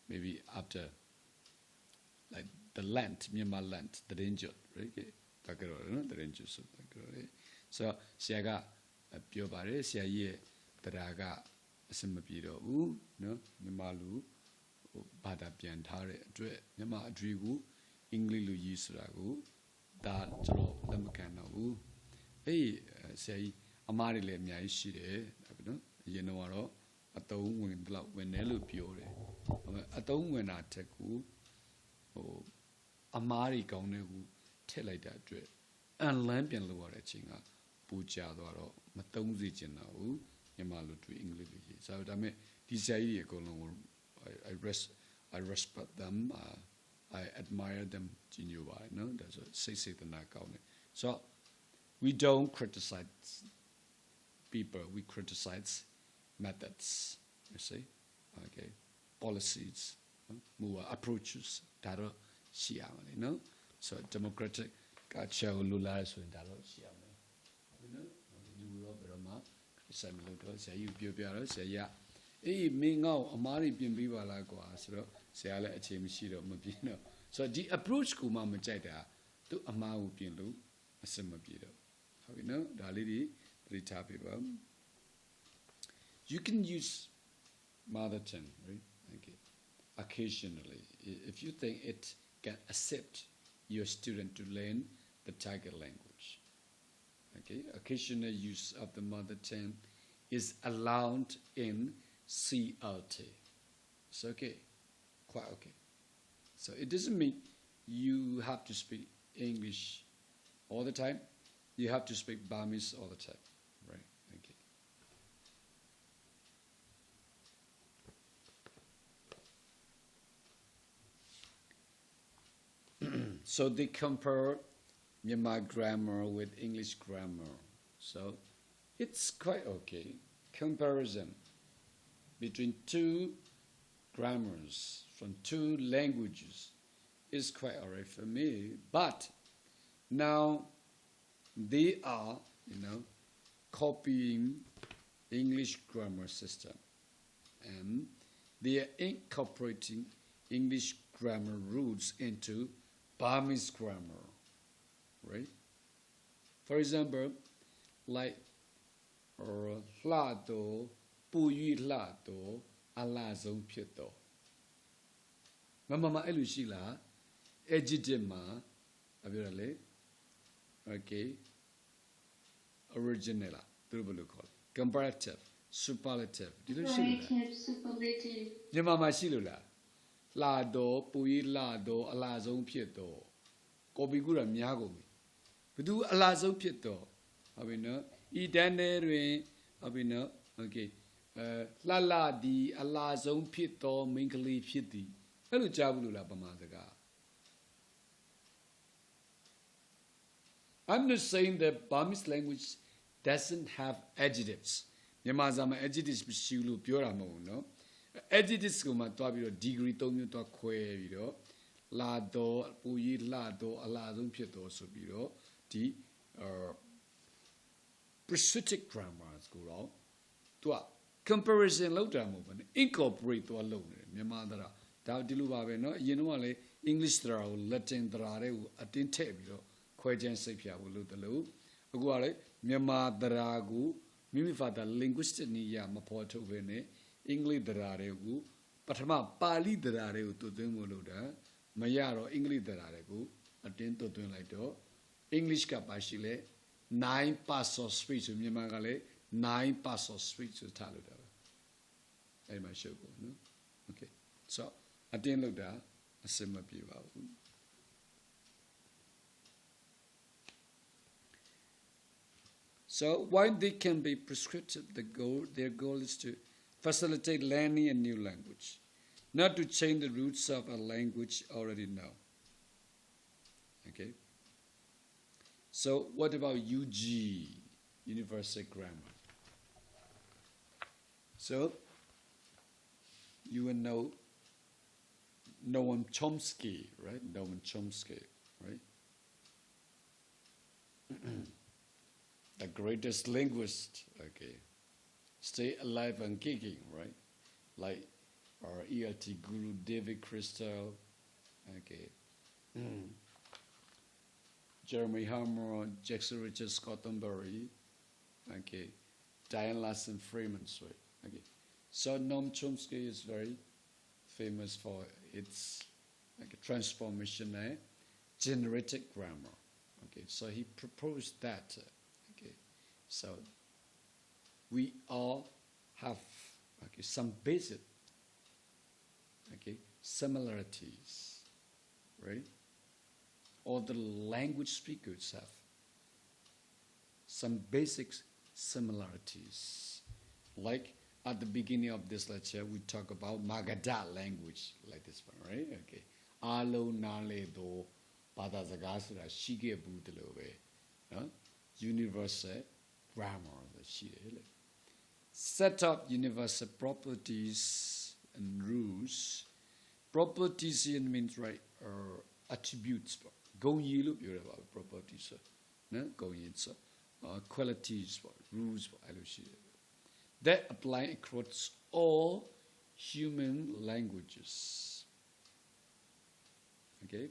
Maybe after like the Lent, Myanmar Lent, the ranger, right? Okay, talk about the ranger, so so Siaga pure bare, Sia ye, Taraga, Simapiro, no, Myanmaru, Bada Pian Tare, Myanmar Drigu, English lu Yisragu, that Jro Lamakana, hey, say, Amari le Mia Shire, you know, a tone when blood when Nelu Pure, a tone when I take who, oh, Amari Gonegu, tell like that dread, and Lampion Lower Chinga, Puchadoro, Matonzi Jena, Yamalu to English. So I mean, this idea go on, I respect them, I admire them, Genuine, no, that's what say the Nakone. So we don't criticize people, we criticize methods, you see, okay, policies, more approaches, Taro Siamani, no? So democratic culture Lula so in Taro Siamani. You know, you love Rama, Samuel, say you Biara, say ya. Me now, Amari bin Biva Lagua, so say I let a chimishiro Mabino. So the approach Kuma Majeda to Amau Pinlu, a Simabiro. How you know, Dalidi, Rita people. You can use mother tongue, right? Okay. Occasionally, if you think it can accept your student to learn the target language. Okay. Occasional use of the mother tongue is allowed in CLT. It's okay. Quite okay. So it doesn't mean you have to speak English all the time. You have to speak Burmese all the time, right? Okay. So they compare Myanmar grammar with English grammar. So it's quite okay. Comparison between two grammars from 2 languages is quite alright for me. But now they are, copying English grammar system, and they are incorporating English grammar rules into Burmese grammar, right? For example, like လှတော်ပူ၍လှတော်အလှဆုံးဖြစ်တော်မအဲ့လိုရှိလား adjective မှာပြောရလေ okay original လားသူတို့ဘယ်လိုခေါ်လဲ comparative superlative ဒီလိုရှိလို့လား Comparative, superlative. မြန်မာမှာရှိလို့လားလှတော်ပူ၍လှတော်အလှဆုံးဖြစ်တော်ကော်ပီကူတာများကုန်ပြီဘယ်သူအလှဆုံးဖြစ်တော်ဟုတ်ပြီနော်ဤတန်းထဲတွင်ဟုတ်ပြီနော် okay လှလှဒီအလှဆုံးဖြစ်တော်မိန်းကလေးဖြစ်သည်အဲ့လိုကြားဘူးလို့လားဗမာစကား I'm not saying that Burmese language doesn't have adjectives မြန်မာစာမှာ adjectives မရှိဘူးလို့ပြောတာမဟုတ်ဘူးနော် adjectives ကိုမှတွားပြီးတော့ degree 3မျိုးတွားခွဲပြီးတော့လာတော့ပူကြီးလှတော့အလှဆုံးဖြစ်တော့ဆိုပြီးတော့ဒီ prescriptive grammar ကိုတော့သူက comparison လုပ်တာမဟုတ်ဘူး incorporate တော့လုပ်နေတယ်မြန်မာသရာဒါဒီလိုပါပဲเนาะအရင်တော့ကလည်း English သရာကို Latin သရာတွေကိုအတင်းထည့်ပြီးတော့ခွဲခြမ်းစိတ်ဖြာဖို့လုပ်တယ်လို့အခုကလည်းမြန်မာသရာကိုမိမိဘာသာ linguistic နည်းရမဖော်ထုတ်ဘဲနဲ့ English သရာတွေကိုပထမပါဠိသရာတွေကိုသွတ်သွင်းဖို့လုပ်တာမရတော့ English သရာတွေကိုအတင်းသွတ်သွင်းလိုက်တော့ English ကပါရှိလဲ9 parts of speech ဆိုမြန်မာကလည်း9 parts of speech ဆိုထားလို့တာပဲအဲ့မှာရှုပ်ဖို့နော် okay so အတင်းလုပ်တာအစမပြေပါဘူး so while they can be prescriptive their goal is to facilitate learning a new language not to change the roots of a language already know okay so what about UG universal grammar so you will know Noam Chomsky, right? Noam Chomsky, right? The greatest linguist, okay. Stay alive and kicking, right? Like our ELT guru David Crystal, okay. Jeremy Harmer, Jackson Richard Scottenberry, okay. Diane Lassen Freeman, right? Okay. So Noam Chomsky is very famous for its transformation generative grammar. Okay, so he proposed that. Okay, so we all have some basic similarities, right? All the language speakers have some basic similarities, like. At the beginning of this lecture, we talk about Magadha language, like this one, right? Okay. Alo nale do bada zagasura shige budlobe. Universal grammar. Set up universal properties and rules. Properties here means right attributes. Going yilu about properties. Going so qualities, rules. That apply across all human languages. Okay?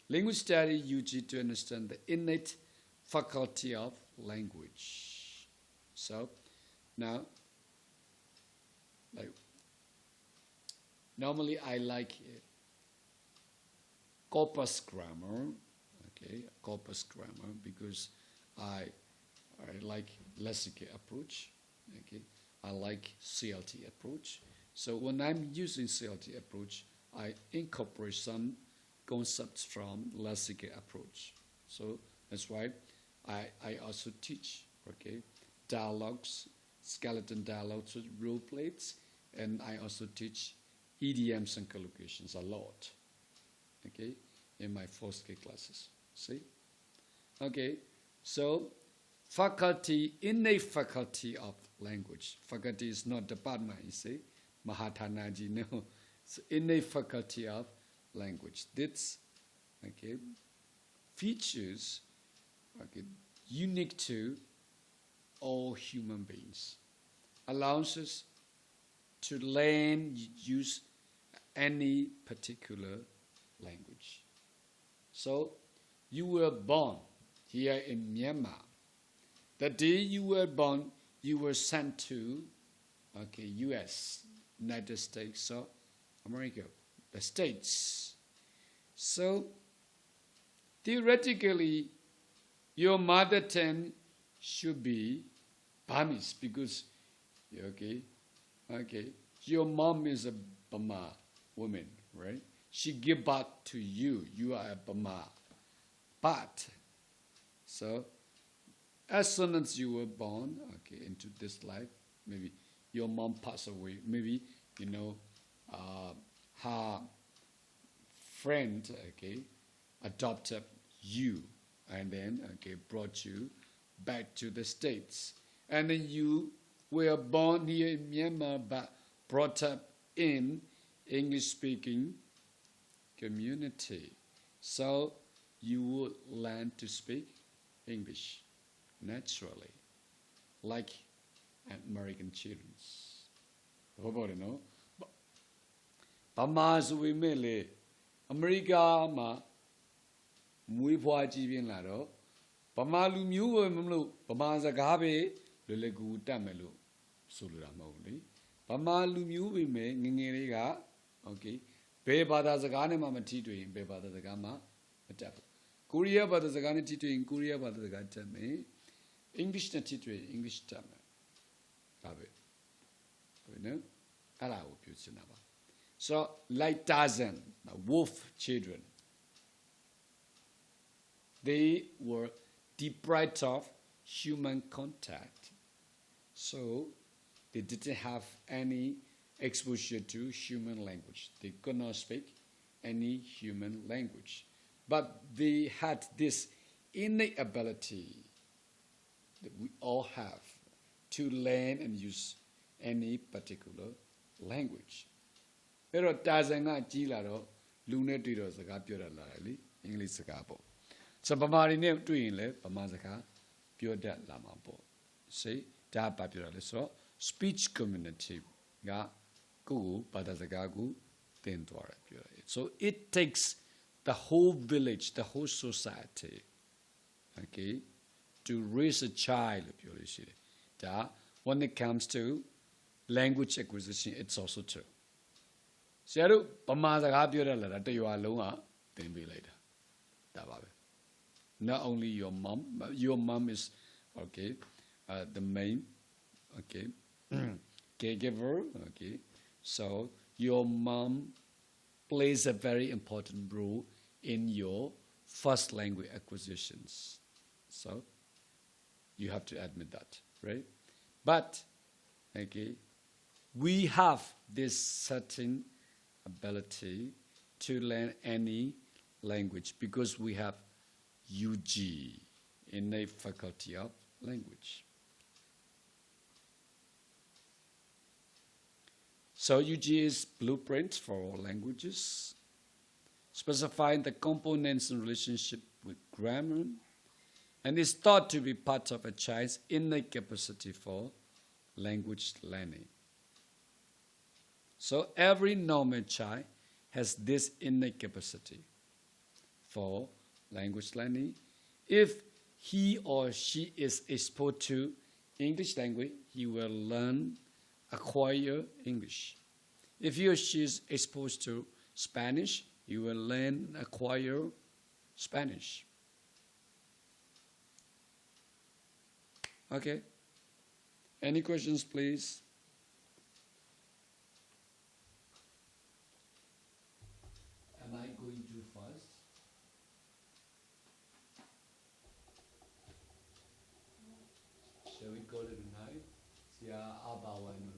Language study uses to understand the innate faculty of language. So, now, like, normally I like corpus grammar, okay, corpus grammar, because I like lexical approach. Okay, I like CLT approach. So when I'm using CLT approach, I incorporate some concepts from lexical approach. So that's why I also teach, okay, dialogues, skeleton dialogues with role plates, and I also teach idioms and collocations a lot, okay, in my 4th grade classes. See? Okay, so innate faculty of language. Faculty is not department, you see. Mahatanaji, no. So innate faculty of language. This, okay, features, okay, unique to all human beings, allows us to learn, use any particular language. So, you were born here in Myanmar. The day you were born, you were sent to, okay, U.S., United States of America, the States. So, theoretically, your mother tongue should be Burmese because, okay, your mom is a Burma woman, right? She gave birth to you. You are a Burma. But, so, as soon as you were born, okay, into this life, maybe your mom passed away. Maybe, her friend, okay, adopted you and then, okay, brought you back to the States. And then you were born here in Myanmar but brought up in English-speaking community. So you would learn to speak English naturally, like American children. Burma so we may America ma mui phwa ji pin la do Burma lu myu we mlo Burma saka be le gu tat me lo so lo da ma ho le Burma lu myu we me ngenge le ga okay be bada saka ne ma ma thi twi yin be bada saka ma ma tat bu Korea bada saka ne thi twi yin Korea bada saka tat me English ne thi twi English tat me da be no ala ko pyu chin na ba. So, like Tarzan, the wolf children, they were deprived of human contact. So, they didn't have any exposure to human language. They could not speak any human language. But they had this innate ability that we all have to learn and use any particular language. အဲ့တော့တာဇန်ကကြီးလာတော့လူနဲ့တွေ့တော့စကားပြောတတ်လာတယ်လေအင်္ဂလိပ်စကားပေါ့ဆိုဗမာတွေနဲ့တွေ့ရင်လည်းဗမာစကားပြောတတ်လာမှာပေါ့စိဒါဘာပြောတာလဲဆိုတော့ speech community ကကိုယ်ဘာသာစကားကိုသင်သွားတယ်ပြောတယ် so it takes the whole village the whole society okay to raise a child လို့ပြောလို့ရှိတယ်ဒါ when it comes to language acquisition it's also true ဆရာတို့ဗမာစကားပြောတတ်လာတာတရွာလုံးကသင်ပေးလိုက်တာဒါပါပဲ not only your mom is okay the main okay caregiver okay so your mom plays a very important role in your first language acquisitions so you have to admit that right but okay we have this certain ability to learn any language because we have UG, innate faculty of language. So UG is blueprint for all languages, specifying the components in relationship with grammar, and is thought to be part of a child's innate capacity for language learning. So every normal child has this innate capacity for language learning. If he or she is exposed to English language, he will acquire English. If he or she is exposed to Spanish, he will acquire Spanish. Okay? Any questions, please? Am I going too fast? Shall we call it a night? See, I'll bow and